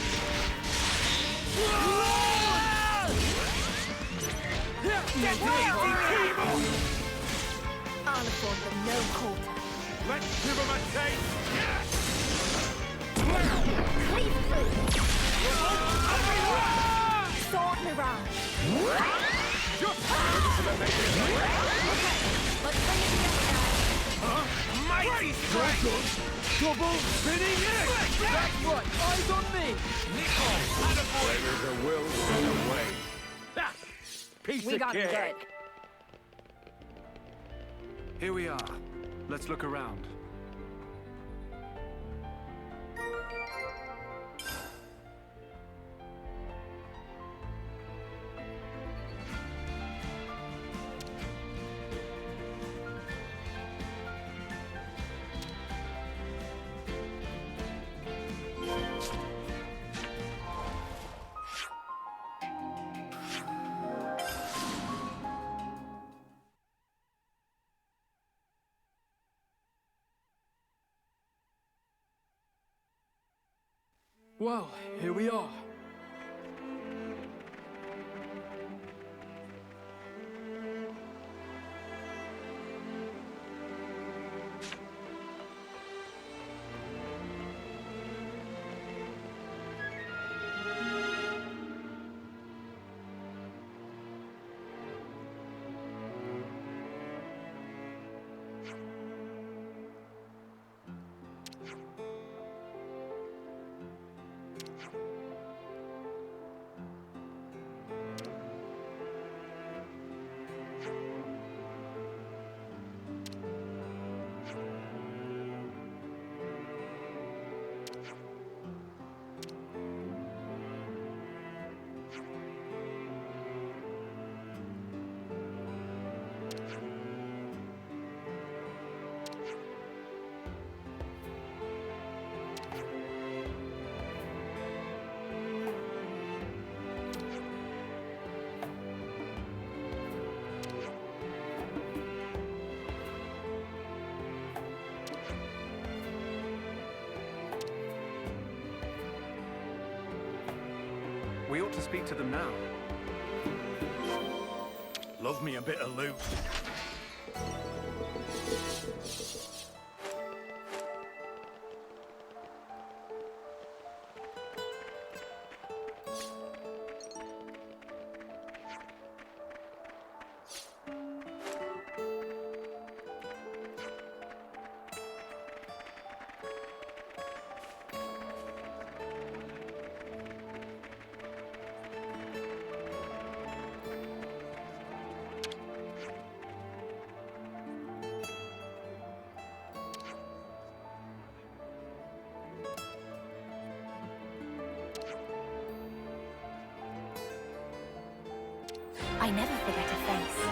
[SPEAKER 13] I'll afford them no quarter.
[SPEAKER 8] Let's give them a taste!
[SPEAKER 13] Cleave through! Sword mirage!
[SPEAKER 8] Just
[SPEAKER 6] Let's bring it together, guys!
[SPEAKER 8] mighty strength!
[SPEAKER 7] Double spinning it! That's right, eyes on me!
[SPEAKER 8] Where there's a will, there's a way. Ha! Piece
[SPEAKER 6] We
[SPEAKER 8] of
[SPEAKER 6] got
[SPEAKER 8] cake.
[SPEAKER 6] good.
[SPEAKER 5] Here we are. Let's look around.
[SPEAKER 9] Well, here we are.
[SPEAKER 5] We ought to speak to them now.
[SPEAKER 10] Love me a bit of loot.
[SPEAKER 13] I never forget a face.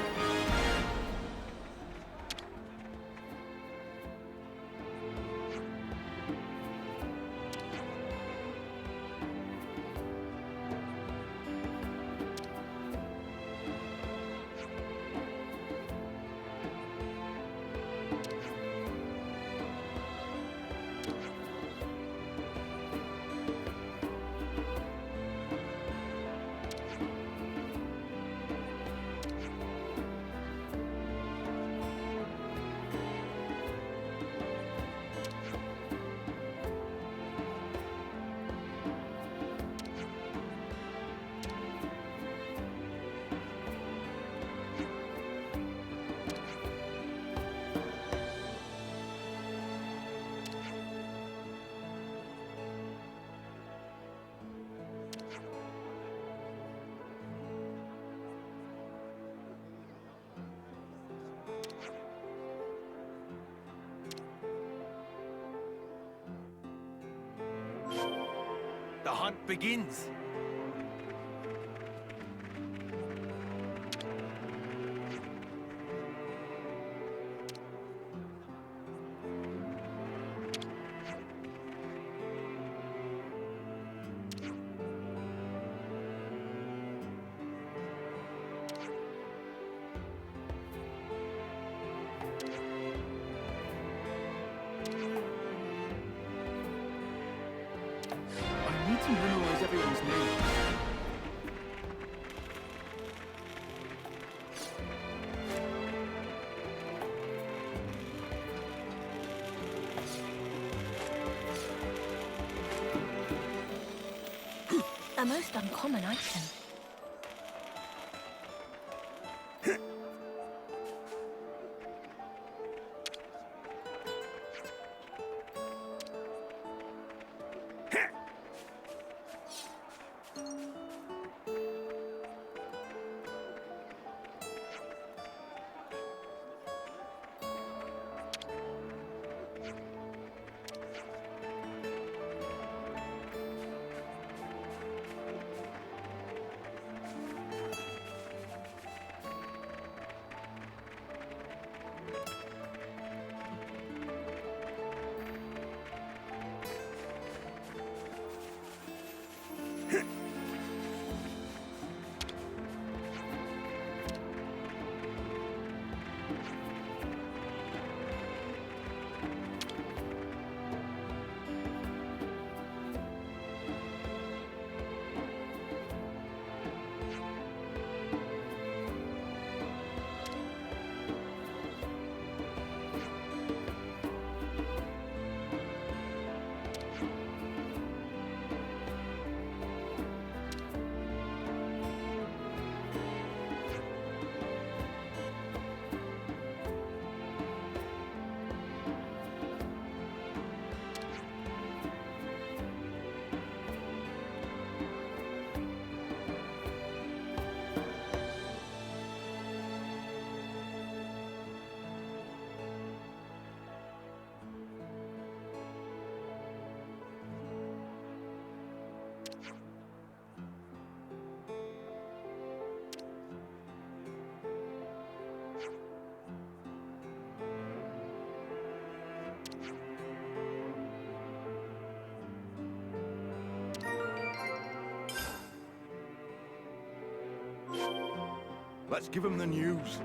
[SPEAKER 2] The hunt begins.
[SPEAKER 9] I need to memorize everyone's name.
[SPEAKER 13] A most uncommon item.
[SPEAKER 3] Let's give him the news.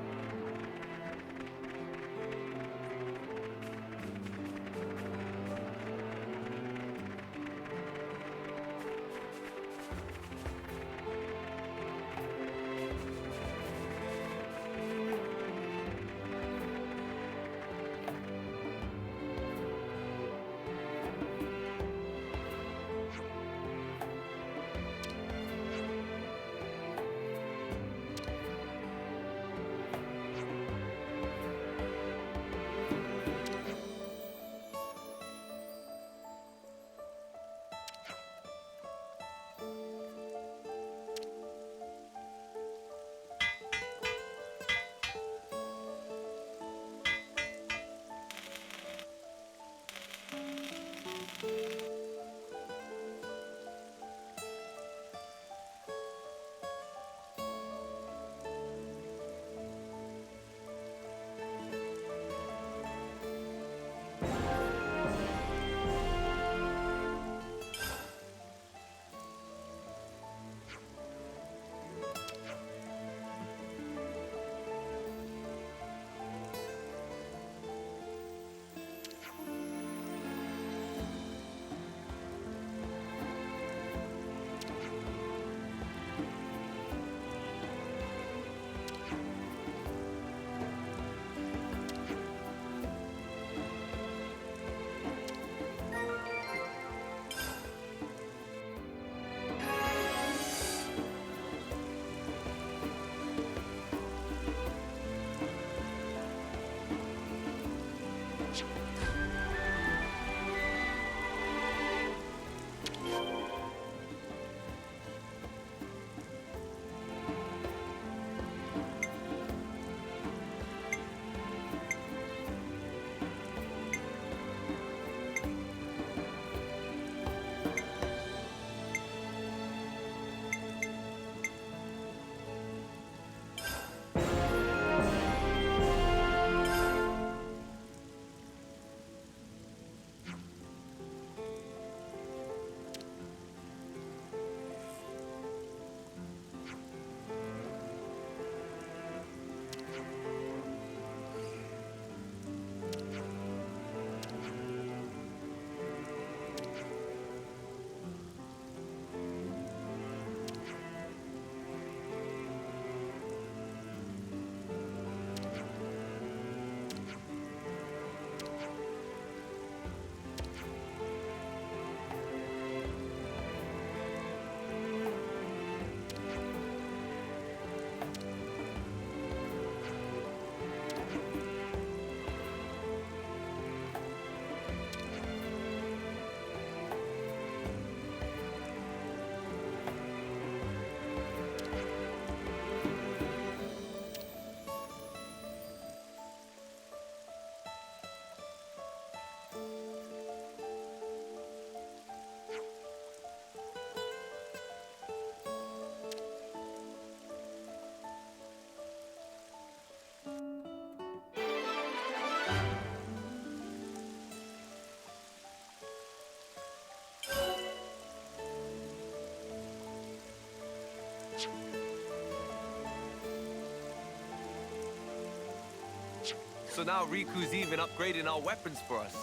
[SPEAKER 14] So now Riku's even upgrading our weapons for us.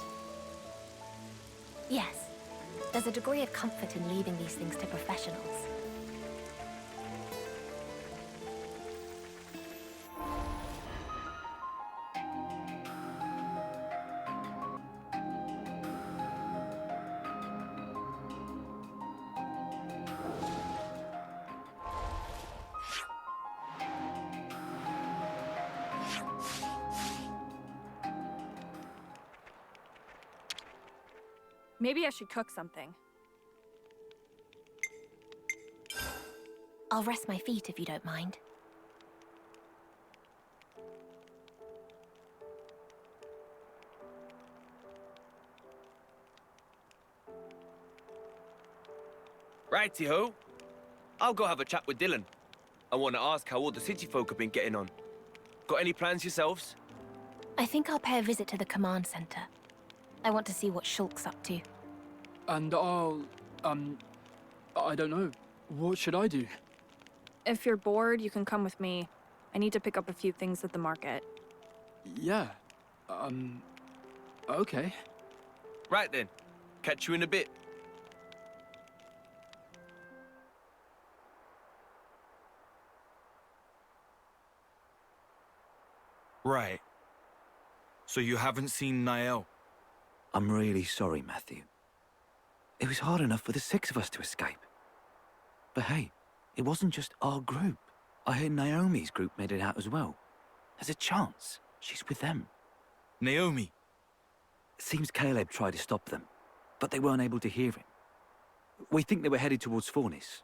[SPEAKER 13] Yes. There's a degree of comfort in leaving these things to professionals.
[SPEAKER 6] Maybe I should cook something.
[SPEAKER 13] I'll rest my feet if you don't mind.
[SPEAKER 14] Righty-ho. I'll go have a chat with Dylan. I want to ask how all the city folk have been getting on. Got any plans yourselves?
[SPEAKER 13] I think I'll pay a visit to the command center. I want to see what Shulk's up to.
[SPEAKER 9] And I'll, I don't know. What should I do?
[SPEAKER 6] If you're bored, you can come with me. I need to pick up a few things at the market.
[SPEAKER 9] Yeah. Okay.
[SPEAKER 14] Right then. Catch you in a bit.
[SPEAKER 2] Right. So you haven't seen Niall?
[SPEAKER 7] I'm really sorry, Matthew. It was hard enough for the 6 of us to escape. But hey, it wasn't just our group. I heard Naomi's group made it out as well. There's a chance she's with them.
[SPEAKER 2] Naomi?
[SPEAKER 7] It seems Caleb tried to stop them, but they weren't able to hear him. We think they were headed towards Ferronis.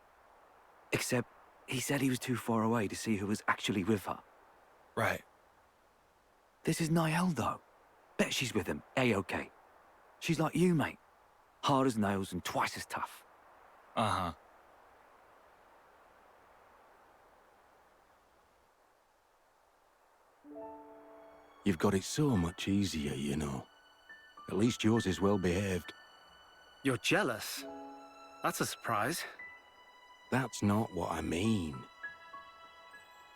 [SPEAKER 7] Except, he said he was too far away to see who was actually with her.
[SPEAKER 2] Right.
[SPEAKER 7] This is Niall, though. Bet she's with him, A-OK. She's like you, mate. Hard as nails and twice as tough.
[SPEAKER 2] Uh-huh.
[SPEAKER 3] You've got it so much easier, you know. At least yours is well behaved.
[SPEAKER 5] You're jealous? That's a surprise.
[SPEAKER 3] That's not what I mean.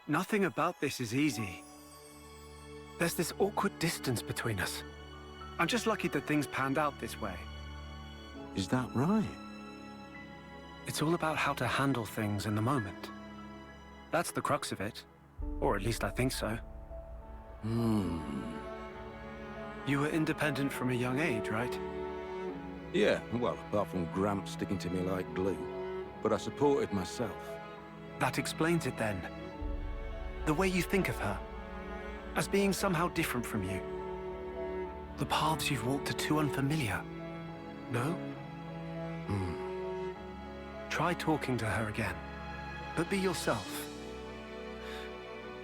[SPEAKER 5] Nothing about this is easy. There's this awkward distance between us. I'm just lucky that things panned out this way.
[SPEAKER 3] Is that right?
[SPEAKER 5] It's all about how to handle things in the moment. That's the crux of it. Or at least I think so. You were independent from a young age, right?
[SPEAKER 3] Yeah, well, apart from Gramps sticking to me like glue. But I supported myself.
[SPEAKER 5] That explains it then. The way you think of her. As being somehow different from you. The paths you've walked are too unfamiliar. No? Try talking to her again. But be yourself.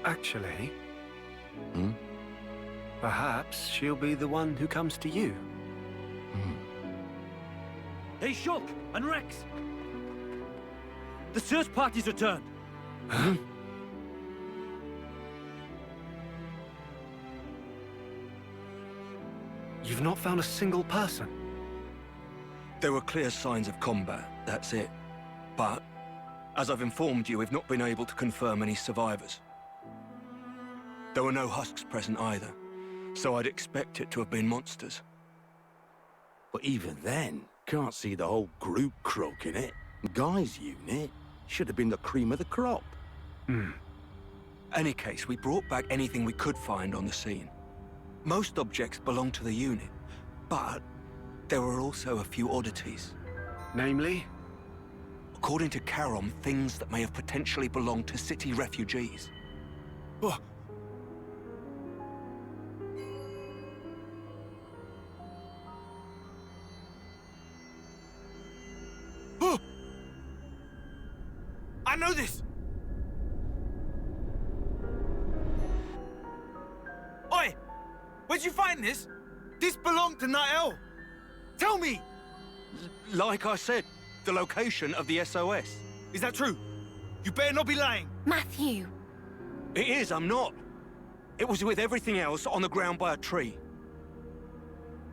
[SPEAKER 5] Actually... Perhaps she'll be the one who comes to you.
[SPEAKER 7] Hey, Shulk and Rex! The search party's returned!
[SPEAKER 5] You've not found a single person?
[SPEAKER 15] There were clear signs of combat, that's it. But, as I've informed you, we've not been able to confirm any survivors. There were no husks present either, so I'd expect it to have been monsters.
[SPEAKER 3] But even then, can't see the whole group croaking it. Guy's unit should have been the cream of the crop.
[SPEAKER 15] Any case, we brought back anything we could find on the scene. Most objects belong to the unit, but there were also a few oddities.
[SPEAKER 5] Namely?
[SPEAKER 15] According to Charon, things that may have potentially belonged to city refugees.
[SPEAKER 2] I know this! Oi! Where'd you find this? This belonged to Niall! Tell me!
[SPEAKER 15] Like I said, the location of the SOS.
[SPEAKER 2] Is that true? You better not be lying!
[SPEAKER 13] Matthew!
[SPEAKER 15] It is, I'm not. It was with everything else on the ground by a tree.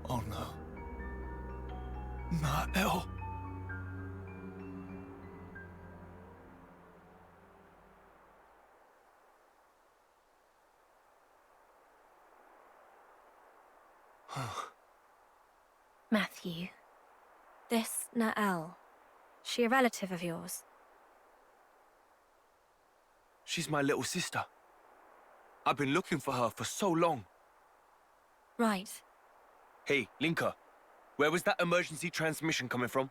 [SPEAKER 2] Oh no. Niall.
[SPEAKER 4] Matthew.
[SPEAKER 12] This Nael, she a relative of yours?
[SPEAKER 14] She's my little sister. I've been looking for her for so long.
[SPEAKER 12] Right.
[SPEAKER 14] Hey, Linka, where was that emergency transmission coming from?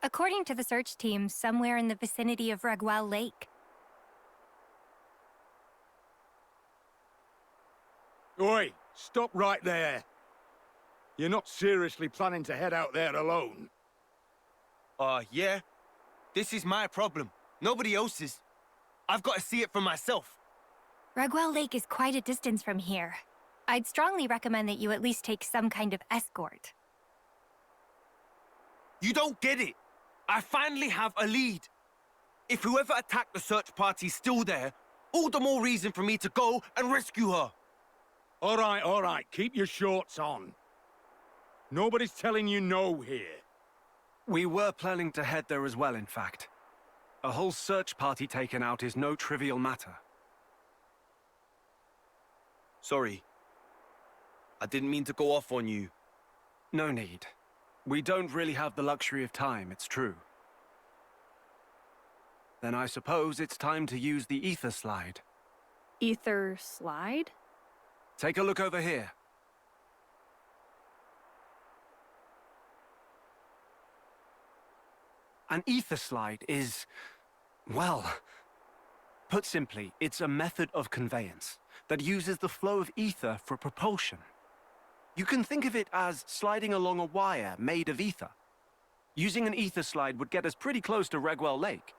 [SPEAKER 4] According to the search team, somewhere in the vicinity of Regwell Lake.
[SPEAKER 3] Oi, stop right there. You're not seriously planning to head out there alone?
[SPEAKER 14] Yeah. This is my problem. Nobody else's. I've got to see it for myself.
[SPEAKER 4] Regwell Lake is quite a distance from here. I'd strongly recommend that you at least take some kind of escort.
[SPEAKER 14] You don't get it. I finally have a lead. If whoever attacked the search party's still there, all the more reason for me to go and rescue her.
[SPEAKER 3] All right. Keep your shorts on. Nobody's telling you no here.
[SPEAKER 5] We were planning to head there as well, in fact. A whole search party taken out is no trivial matter.
[SPEAKER 14] Sorry. I didn't mean to go off on you.
[SPEAKER 5] No need. We don't really have the luxury of time, it's true. Then I suppose it's time to use the ether slide.
[SPEAKER 6] Ether slide?
[SPEAKER 5] Take a look over here. An ether slide is, well, put simply, it's a method of conveyance that uses the flow of ether for propulsion. You can think of it as sliding along a wire made of ether. Using an ether slide would get us pretty close to Regwell Lake.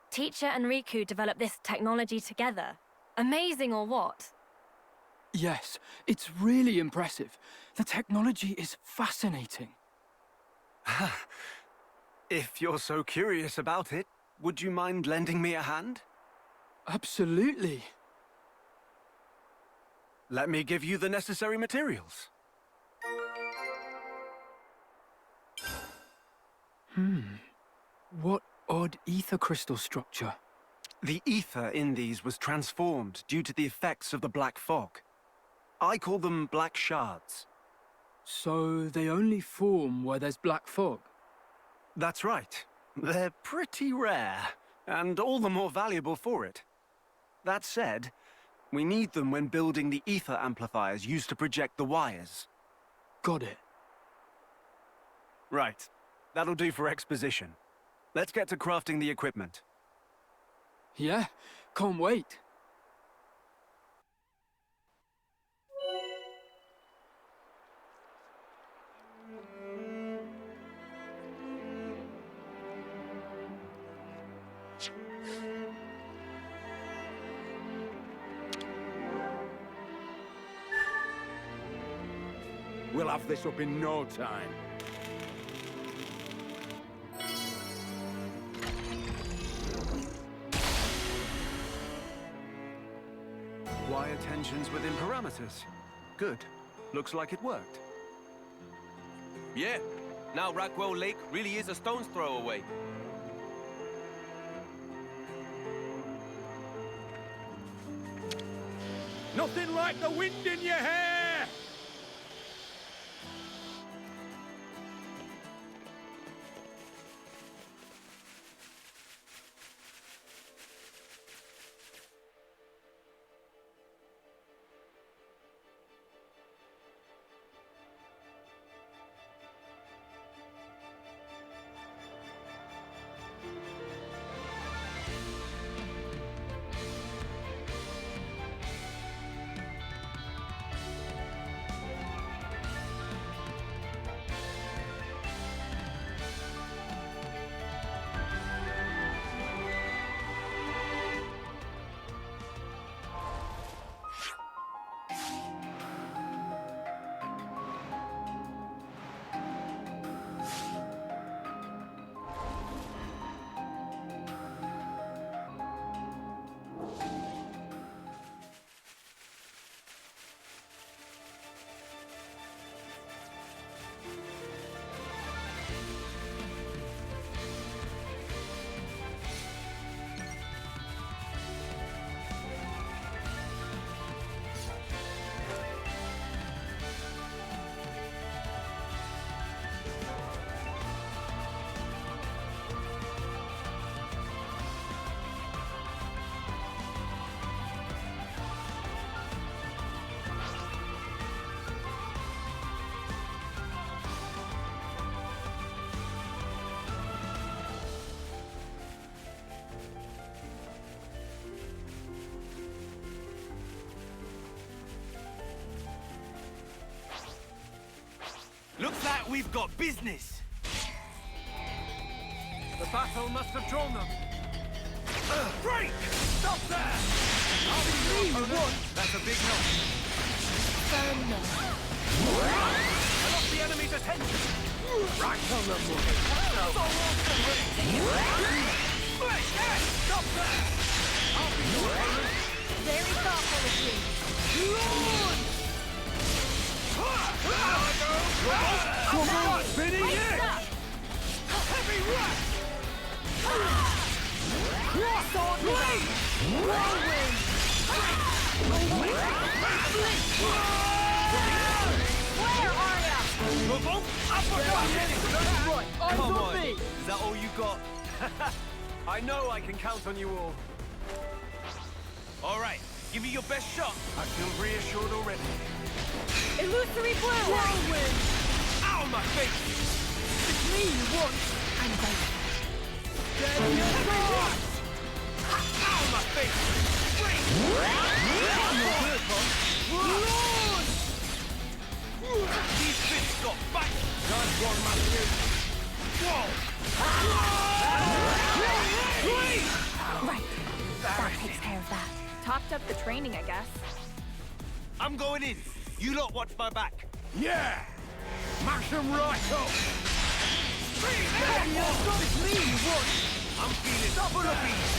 [SPEAKER 12] Teacher and Riku developed this technology together. Amazing or what?
[SPEAKER 9] Yes, it's really impressive. The technology is fascinating.
[SPEAKER 5] If you're so curious about it, would you mind lending me a hand?
[SPEAKER 9] Absolutely.
[SPEAKER 5] Let me give you the necessary materials.
[SPEAKER 9] What odd ether crystal structure.
[SPEAKER 5] The ether in these was transformed due to the effects of the black fog. I call them black shards.
[SPEAKER 9] So they only form where there's black fog?
[SPEAKER 5] That's right. They're pretty rare, and all the more valuable for it. That said, we need them when building the ether amplifiers used to project the wires.
[SPEAKER 9] Got it.
[SPEAKER 5] Right. That'll do for exposition. Let's get to crafting the equipment.
[SPEAKER 9] Yeah, can't wait.
[SPEAKER 3] We'll have this up in no time.
[SPEAKER 5] Wire tensions within parameters. Good. Looks like it worked.
[SPEAKER 14] Yeah. Now Regwell Lake really is a stone's throw away.
[SPEAKER 3] Nothing like the wind in your hair!
[SPEAKER 14] We've got business!
[SPEAKER 8] The battle must have drawn them.
[SPEAKER 14] Break! Stop there! I'll be your opponent. That's a big help. I lost the enemy's attention.
[SPEAKER 8] Right on the money.
[SPEAKER 14] Stop there! I'll be your opponent.
[SPEAKER 6] Very thoughtful of you.
[SPEAKER 8] Come on, spinning it!
[SPEAKER 14] Heavy rush!
[SPEAKER 6] Sword blade! Whirlwind! Where are ya?
[SPEAKER 14] Come on! Is that all you got?
[SPEAKER 5] I know I can count on you all.
[SPEAKER 14] All right, give me your best shot.
[SPEAKER 8] I feel reassured already.
[SPEAKER 6] Illusory blue! Whirlwind!
[SPEAKER 14] Ow, my face!
[SPEAKER 6] It's me you want! I'm waiting.
[SPEAKER 14] Heavy rush! Ow, my face! Break! These bits got bite!
[SPEAKER 8] Nice one, Matthew.
[SPEAKER 14] Whoa!
[SPEAKER 4] Right. That takes care of that.
[SPEAKER 6] Topped up the training, I guess.
[SPEAKER 14] I'm going in. You lot watch my back.
[SPEAKER 8] Yeah! Mash them right up!
[SPEAKER 14] It's me you want! I'm feeling full of bees.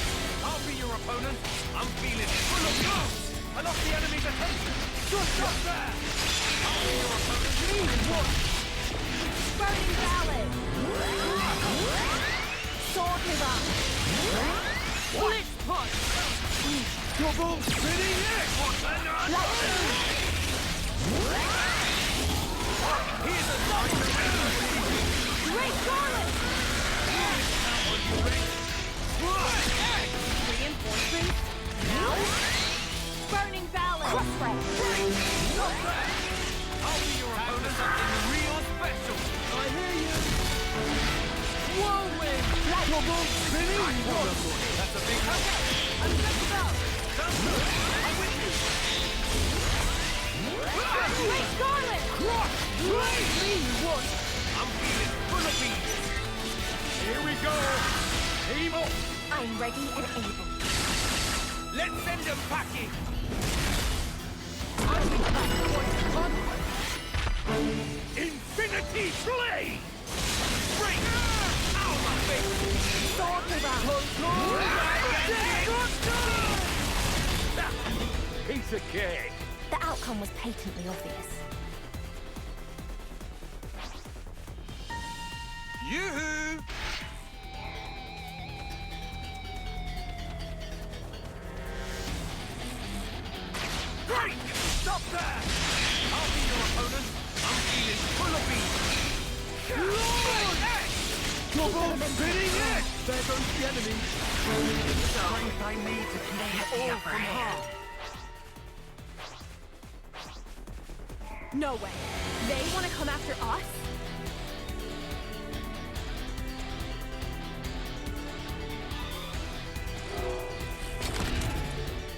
[SPEAKER 14] I'll be your opponent. I'm feeling full of bees. I lost the enemy's attention. Just up there! I'll be your opponent. Me you want!
[SPEAKER 6] Burning ballad! Sword river! Blitz punch!
[SPEAKER 8] Double spinning it!
[SPEAKER 14] Here's a nice
[SPEAKER 6] Great Garland! Reinforcements? Now? Burning ballad!
[SPEAKER 14] Stop there! I'll be your opponent. Something real special.
[SPEAKER 8] I hear you!
[SPEAKER 6] Whirlwind!
[SPEAKER 8] Double spinning!
[SPEAKER 14] That's a big help.
[SPEAKER 6] I'm good to go!
[SPEAKER 14] Sounds good. I'm with you.
[SPEAKER 6] Great Garland!
[SPEAKER 8] Right!
[SPEAKER 6] Me you want!
[SPEAKER 14] I'm feeling full of bees.
[SPEAKER 8] Here we go! Team up!
[SPEAKER 4] I'm ready and able.
[SPEAKER 14] Let's send them packing.
[SPEAKER 8] Infinity Blade!
[SPEAKER 14] Break! Ow, my face!
[SPEAKER 6] Sword river!
[SPEAKER 8] Piece of cake!
[SPEAKER 4] The outcome was patently obvious.
[SPEAKER 14] Yoo-hoo! Break! Stop there! I'll be your opponent. I'm feeling full of bees.
[SPEAKER 8] Double spinning it!
[SPEAKER 14] There goes the enemy.
[SPEAKER 8] Strength I need to keep all from harm.
[SPEAKER 6] No way. They want to come after us?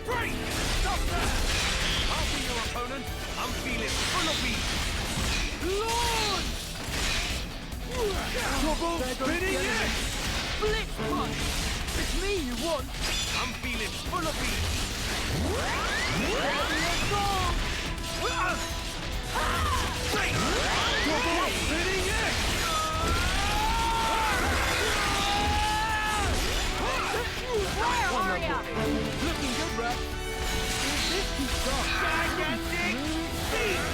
[SPEAKER 14] Break! Stop there! I'll be your opponent. I'm feeling full of bees.
[SPEAKER 8] Lord! Double spinning it!
[SPEAKER 6] Blitz punch!
[SPEAKER 8] It's me you want!
[SPEAKER 14] I'm feeling full of bees. Break!
[SPEAKER 8] Double spinning it!
[SPEAKER 6] Where are ya?
[SPEAKER 8] Looking good, Rat. This keeps up.
[SPEAKER 14] Gigantic bees!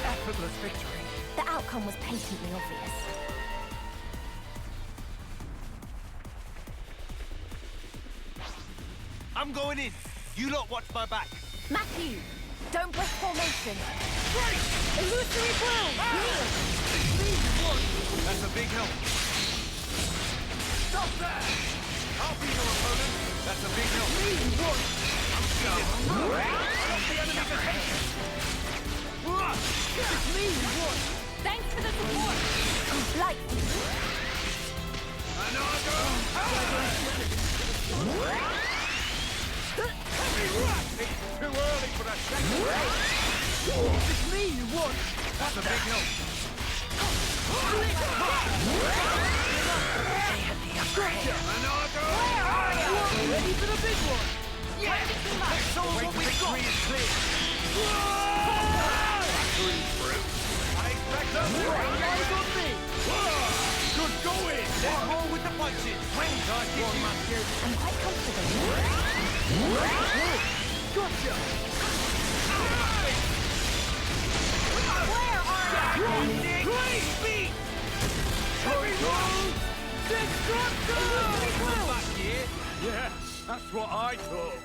[SPEAKER 8] Effortless victory.
[SPEAKER 4] The outcome was patently obvious.
[SPEAKER 14] I'm going in. You lot watch my back.
[SPEAKER 6] Matthew! Don't break formation!
[SPEAKER 14] Break!
[SPEAKER 6] Illusory blue! Kneel!
[SPEAKER 14] That's a big help. Stop there! I'll be your opponent. That's a big help. I'm feeling. Stop the enemy's attention.
[SPEAKER 6] It's me you want! Thanks for the support! Like
[SPEAKER 14] Heavy rush!
[SPEAKER 8] Too early for that second.
[SPEAKER 6] It's me you want!
[SPEAKER 14] That's a big help.
[SPEAKER 8] Ready for the big one?
[SPEAKER 14] Yeah! Let's show 'em what we've got! Is clear. I expect them!
[SPEAKER 8] Eyes on me!
[SPEAKER 14] Good going! Let's roll with the punches! When God gives you...
[SPEAKER 13] I'm quite comfortable.
[SPEAKER 8] Gotcha!
[SPEAKER 6] Where are you?
[SPEAKER 14] Great speed!
[SPEAKER 8] Destruction!
[SPEAKER 14] Back here!
[SPEAKER 8] Yeah, that's what I thought.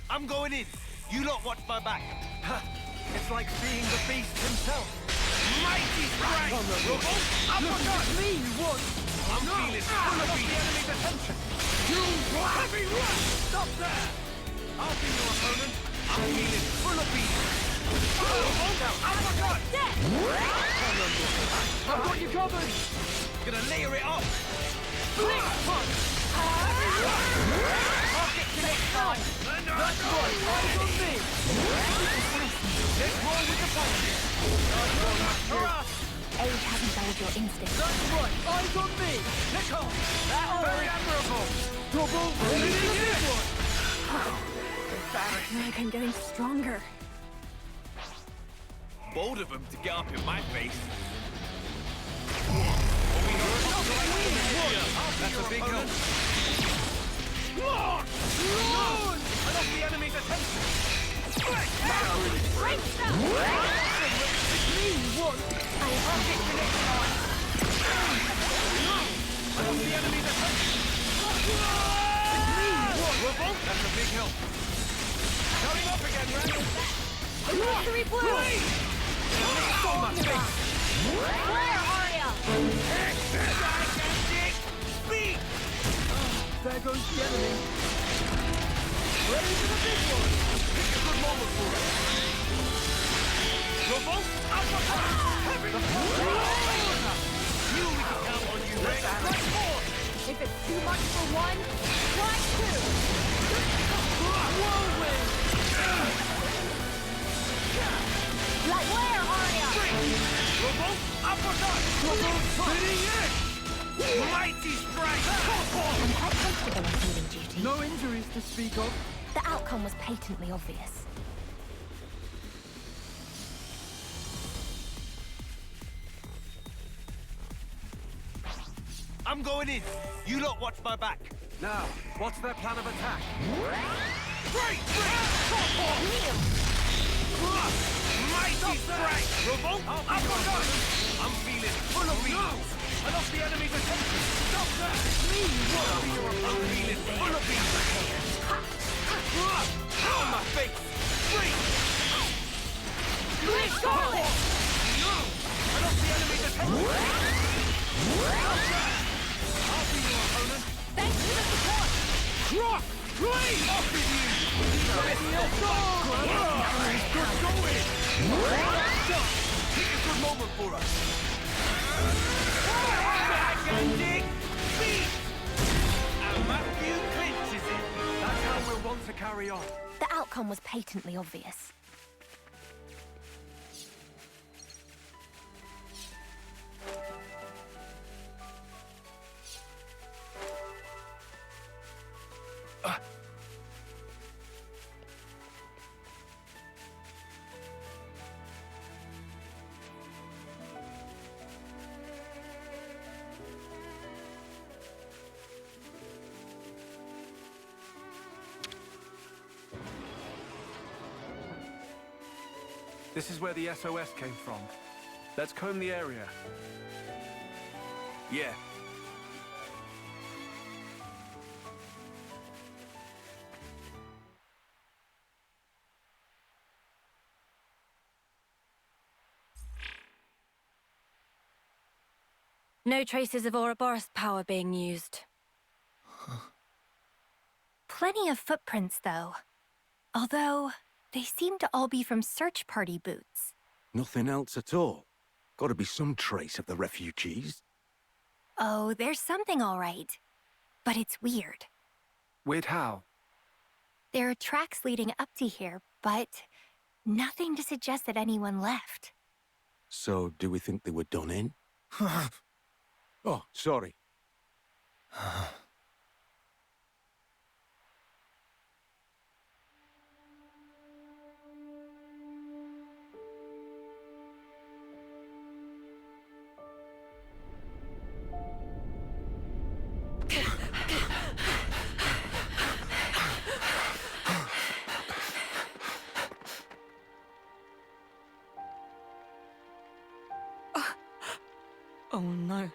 [SPEAKER 14] I'm going in. You lot watch my back. It's like seeing the beast himself. Mighty strike! Uppercut!
[SPEAKER 8] Me, you want?
[SPEAKER 14] I'm feeling full of the enemy's attention.
[SPEAKER 8] You heavy rush!
[SPEAKER 14] Stop there! I'll be your opponent. I'm feeling full of beast. Uppercut!
[SPEAKER 8] I've got you covered!
[SPEAKER 14] Gonna layer it up.
[SPEAKER 8] Flick punch!
[SPEAKER 14] Target connect.
[SPEAKER 8] That's right, eyes on me!
[SPEAKER 14] Let's roll with the punches.
[SPEAKER 13] Age hasn't dulled your instincts.
[SPEAKER 8] That's right, eyes on me!
[SPEAKER 14] Lick off. Very admirable.
[SPEAKER 8] Double, ready for the big one!
[SPEAKER 6] Like I'm getting stronger.
[SPEAKER 2] Bold of them to get up in my face.
[SPEAKER 14] That's a big help.
[SPEAKER 8] Run! Run!
[SPEAKER 14] I lost the enemy's attention.
[SPEAKER 6] Break them!
[SPEAKER 8] Me, you want?
[SPEAKER 14] Target connect. I lost the enemy's attention. Revolt. That's a big help. Coming up again, Randall.
[SPEAKER 6] Victory blue!
[SPEAKER 14] On my face.
[SPEAKER 6] Where are you?
[SPEAKER 14] Gigantic speed.
[SPEAKER 8] There goes the enemy. Ready for the big one!
[SPEAKER 14] Pick a good moment for it. Revolt. Uppercut. Heavy. Knew we could count on you, Rex. Strike forward.
[SPEAKER 6] If it's too much for one, try two!
[SPEAKER 8] Whirlwind!
[SPEAKER 6] Like, where are you?
[SPEAKER 14] Revolt. Uppercut.
[SPEAKER 8] Spinning it!
[SPEAKER 14] Mighty strike.
[SPEAKER 13] I'm quite comfortable on holding duty.
[SPEAKER 8] No injuries to speak of.
[SPEAKER 13] The outcome was patently obvious.
[SPEAKER 14] I'm going in. You lot watch my back.
[SPEAKER 5] Now, what's their plan of attack?
[SPEAKER 14] Great! Mighty strike! Revolt! Uppercut! I'm feeling full of beans. I lost the enemy's attention. Stop that! Me, I'm feeling full of beans. On my face! Free!
[SPEAKER 6] Great Scarlet!
[SPEAKER 14] I lost the enemy's attention. I'll be your opponent.
[SPEAKER 6] Thanks for the support!
[SPEAKER 14] Rock! Please! Off with you! Let me off! Good going! Take a good moment for us. Gigantic beat! And Matthew clinches it.
[SPEAKER 5] That's how we'll want to carry on.
[SPEAKER 13] The outcome was patently obvious.
[SPEAKER 5] This is where the SOS came from. Let's comb the area.
[SPEAKER 2] Yeah.
[SPEAKER 12] No traces of Ouroboros power being used.
[SPEAKER 4] Plenty of footprints, though. Although, they seem to all be from search party boots.
[SPEAKER 3] Nothing else at all. Gotta be some trace of the refugees.
[SPEAKER 4] Oh, there's something all right. But it's weird.
[SPEAKER 5] Weird how?
[SPEAKER 4] There are tracks leading up to here, but nothing to suggest that anyone left.
[SPEAKER 3] So, do we think they were done in? Oh, sorry.
[SPEAKER 1] Oh no.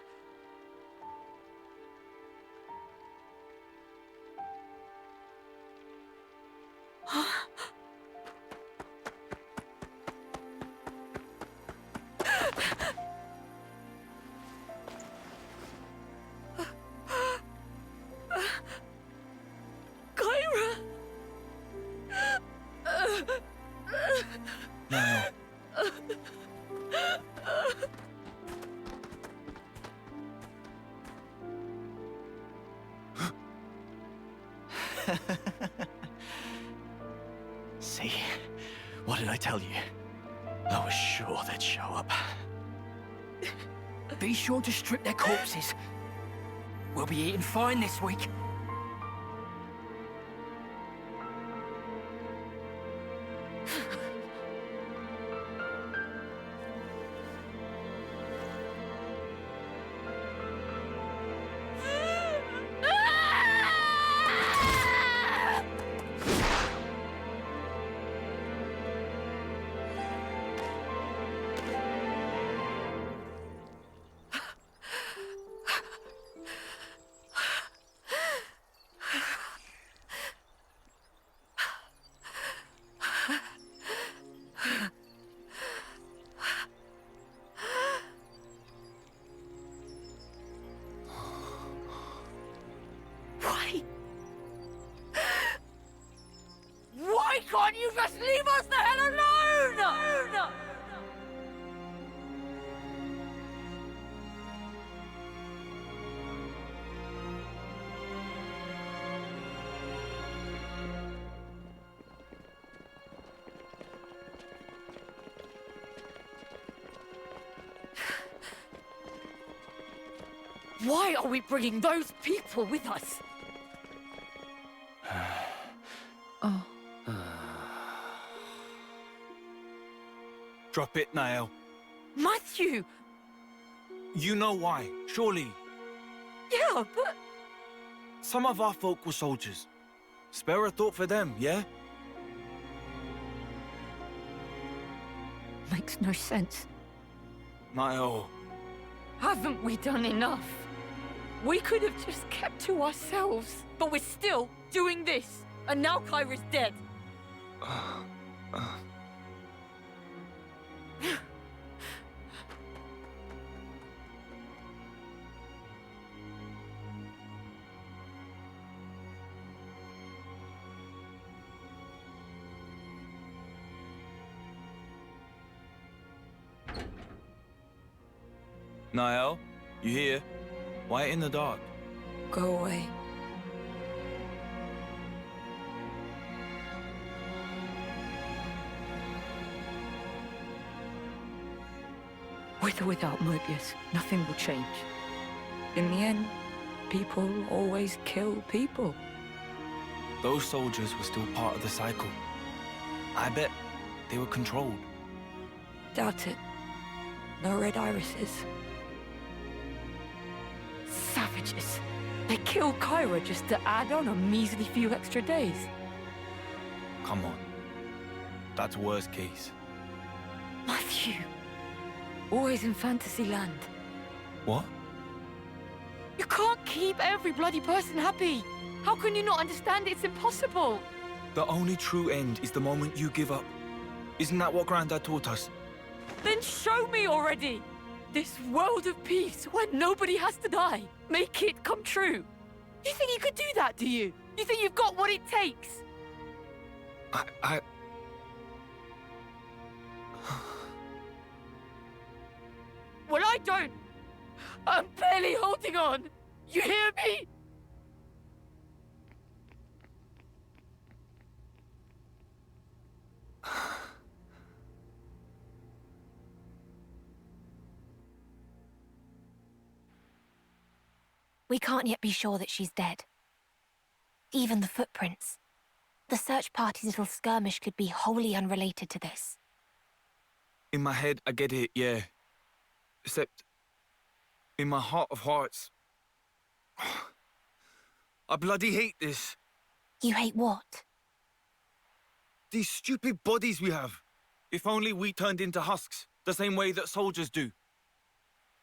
[SPEAKER 1] Kyra!
[SPEAKER 2] No.
[SPEAKER 7] See? What did I tell you? I was sure they'd show up.
[SPEAKER 9] Be sure to strip their corpses. We'll be eating fine this week.
[SPEAKER 1] Why can't you just leave us the hell alone? Why are we bringing those people with us? Oh.
[SPEAKER 2] Drop it, Niall.
[SPEAKER 1] Matthew!
[SPEAKER 2] You know why, surely.
[SPEAKER 1] Yeah, but...
[SPEAKER 2] Some of our folk were soldiers. Spare a thought for them, yeah?
[SPEAKER 1] Makes no sense.
[SPEAKER 2] Niall.
[SPEAKER 1] Haven't we done enough? We could have just kept to ourselves, but we're still doing this. And now Kyra's dead.
[SPEAKER 2] Niall, you here? Why in the dark?
[SPEAKER 1] Go away. With or without Mobius, nothing will change. In the end, people always kill people.
[SPEAKER 2] Those soldiers were still part of the cycle. I bet they were controlled.
[SPEAKER 1] Doubt it. No red irises. Savages. They killed Kyra just to add on a measly few extra days.
[SPEAKER 2] Come on. That's worst case.
[SPEAKER 1] Matthew. Always in fantasy land.
[SPEAKER 2] What?
[SPEAKER 1] You can't keep every bloody person happy. How can you not understand it's impossible?
[SPEAKER 2] The only true end is the moment you give up. Isn't that what Grandad taught us?
[SPEAKER 1] Then show me already! This world of peace where nobody has to die. Make it come true. You think you could do that, do you? You think you've got what it takes?
[SPEAKER 2] I...
[SPEAKER 1] Well, I don't. I'm barely holding on. You hear me?
[SPEAKER 4] We can't yet be sure that she's dead. Even the footprints. The search party's little skirmish could be wholly unrelated to this.
[SPEAKER 2] In my head, I get it, yeah. Except, in my heart of hearts, I bloody hate this.
[SPEAKER 4] You hate what?
[SPEAKER 2] These stupid bodies we have. If only we turned into husks, the same way that soldiers do.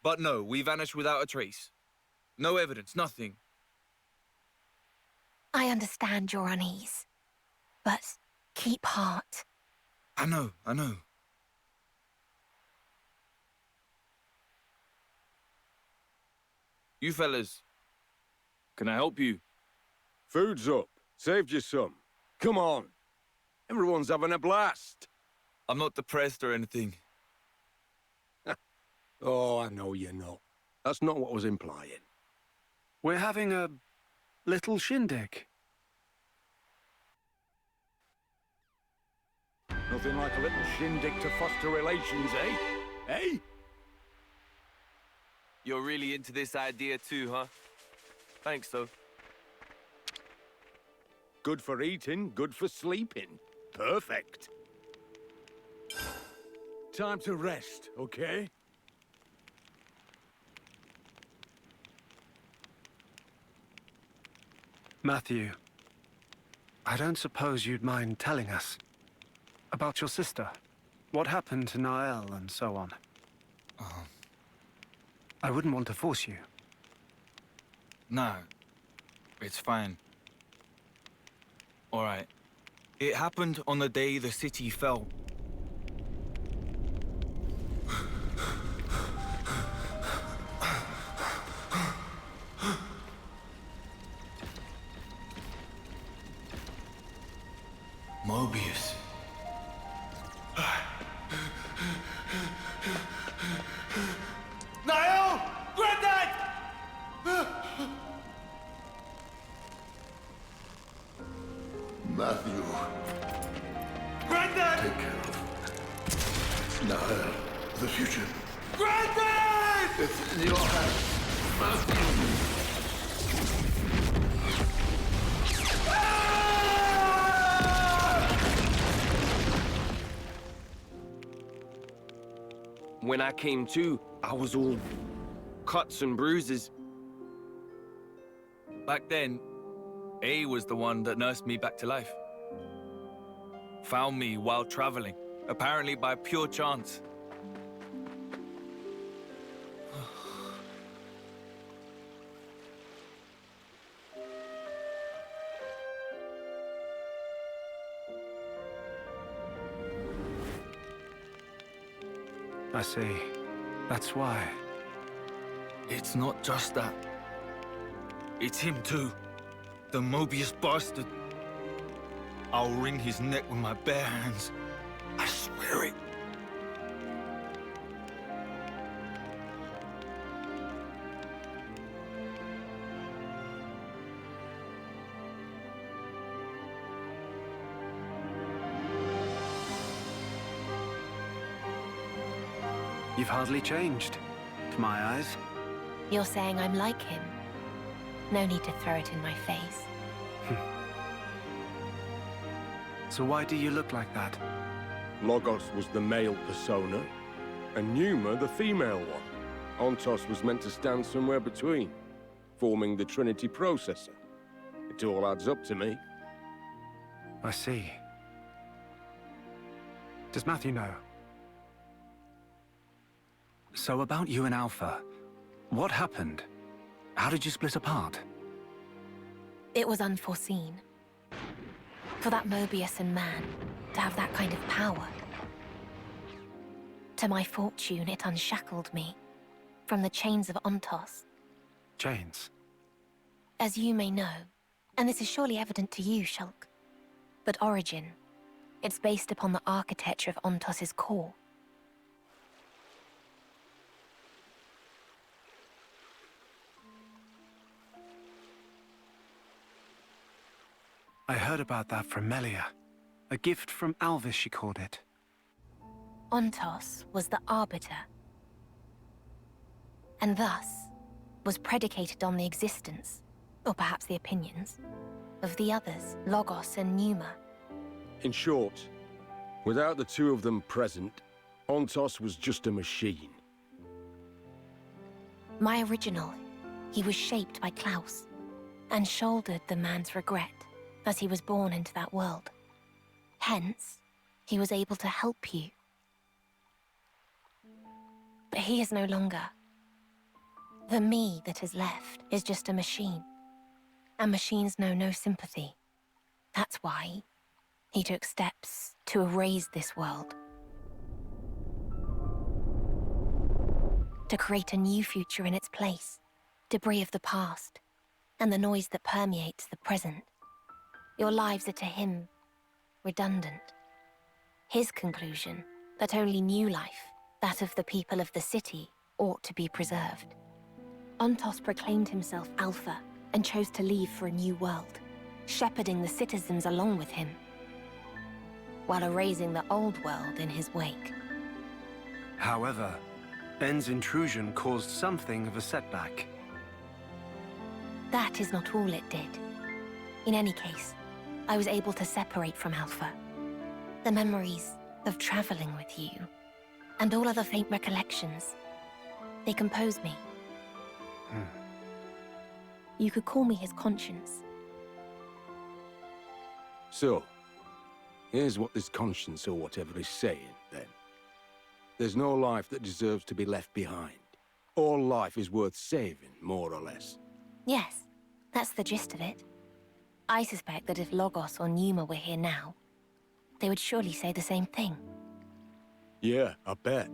[SPEAKER 2] But no, we vanished without a trace. No evidence, nothing.
[SPEAKER 4] I understand your unease. But keep heart.
[SPEAKER 2] I know, I know. You fellas, can I help you?
[SPEAKER 3] Food's up. Saved you some. Come on. Everyone's having a blast.
[SPEAKER 2] I'm not depressed or anything.
[SPEAKER 3] Oh, I know you're not. That's not what I was implying.
[SPEAKER 5] We're having a little shindig.
[SPEAKER 3] Nothing like a little shindig to foster relations, eh? Eh?
[SPEAKER 14] You're really into this idea too, huh? Thanks, though.
[SPEAKER 3] Good for eating, good for sleeping. Perfect. Time to rest, okay?
[SPEAKER 5] Matthew, I don't suppose you'd mind telling us about your sister. What happened to Nael and so on. I wouldn't want to force you.
[SPEAKER 2] No, it's fine. All right. It happened on the day the city fell. Mobius.
[SPEAKER 14] Niall! Granddad!
[SPEAKER 16] Matthew.
[SPEAKER 14] Granddad!
[SPEAKER 16] Take care of Niall, the future.
[SPEAKER 14] Granddad!
[SPEAKER 16] It's in your hands, Matthew.
[SPEAKER 14] When I came to, I was all cuts and bruises.
[SPEAKER 2] Back then, A was the one that nursed me back to life. Found me while traveling, apparently by pure chance.
[SPEAKER 5] I see. That's why.
[SPEAKER 2] It's not just that. It's him too. The Mobius bastard. I'll wring his neck with my bare hands. I swear it.
[SPEAKER 5] You've hardly changed, to my eyes.
[SPEAKER 13] You're saying I'm like him? No need to throw it in my face.
[SPEAKER 5] So why do you look like that?
[SPEAKER 3] Logos was the male persona, and Numa the female one. Ontos was meant to stand somewhere between, forming the Trinity processor. It all adds up to me.
[SPEAKER 5] I see. Does Matthew know? So about you and Alpha, what happened? How did you split apart?
[SPEAKER 13] It was unforeseen. For that Mobius and man to have that kind of power. To my fortune, it unshackled me from the chains of Ontos.
[SPEAKER 5] Chains?
[SPEAKER 13] As you may know, and this is surely evident to you, Shulk, but origin, it's based upon the architecture of Ontos's core.
[SPEAKER 5] I heard about that from Melia. A gift from Alvis, she called it.
[SPEAKER 13] Ontos was the arbiter. And thus, was predicated on the existence, or perhaps the opinions, of the others, Logos and Pneuma.
[SPEAKER 3] In short, without the two of them present, Ontos was just a machine.
[SPEAKER 13] My original, he was shaped by Klaus, and shouldered the man's regret as he was born into that world. Hence, he was able to help you. But he is no longer. The me that is left is just a machine. And machines know no sympathy. That's why he took steps to erase this world. To create a new future in its place. Debris of the past, and the noise that permeates the present. Your lives are to him redundant. His conclusion that only new life, that of the people of the city, ought to be preserved. Ontos proclaimed himself Alpha and chose to leave for a new world, shepherding the citizens along with him, while erasing the old world in his wake.
[SPEAKER 5] However, N's intrusion caused something of a setback.
[SPEAKER 13] That is not all it did. In any case, I was able to separate from Alpha. The memories of traveling with you, and all other faint recollections, they compose me. You could call me his conscience.
[SPEAKER 3] So, here's what this conscience or whatever is saying, then. There's no life that deserves to be left behind. All life is worth saving, more or less.
[SPEAKER 13] Yes, that's the gist of it. I suspect that if Logos or Pneuma were here now, they would surely say the same thing.
[SPEAKER 3] Yeah, I bet.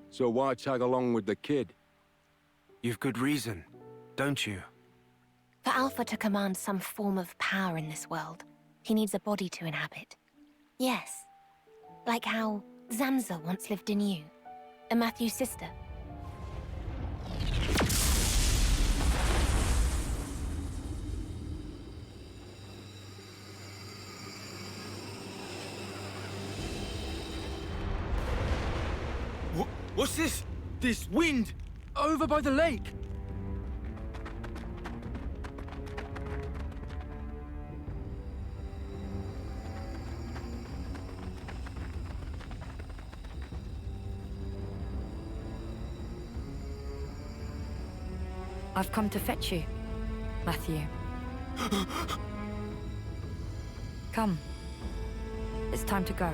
[SPEAKER 3] So why tag along with the kid?
[SPEAKER 5] You've good reason, don't you?
[SPEAKER 13] For Alpha to command some form of power in this world, he needs a body to inhabit. Yes, like how Zamza once lived in you, and Matthew's sister.
[SPEAKER 2] What's this? This wind?
[SPEAKER 9] Over by the lake!
[SPEAKER 1] I've come to fetch you, Matthew. Come. It's time to go.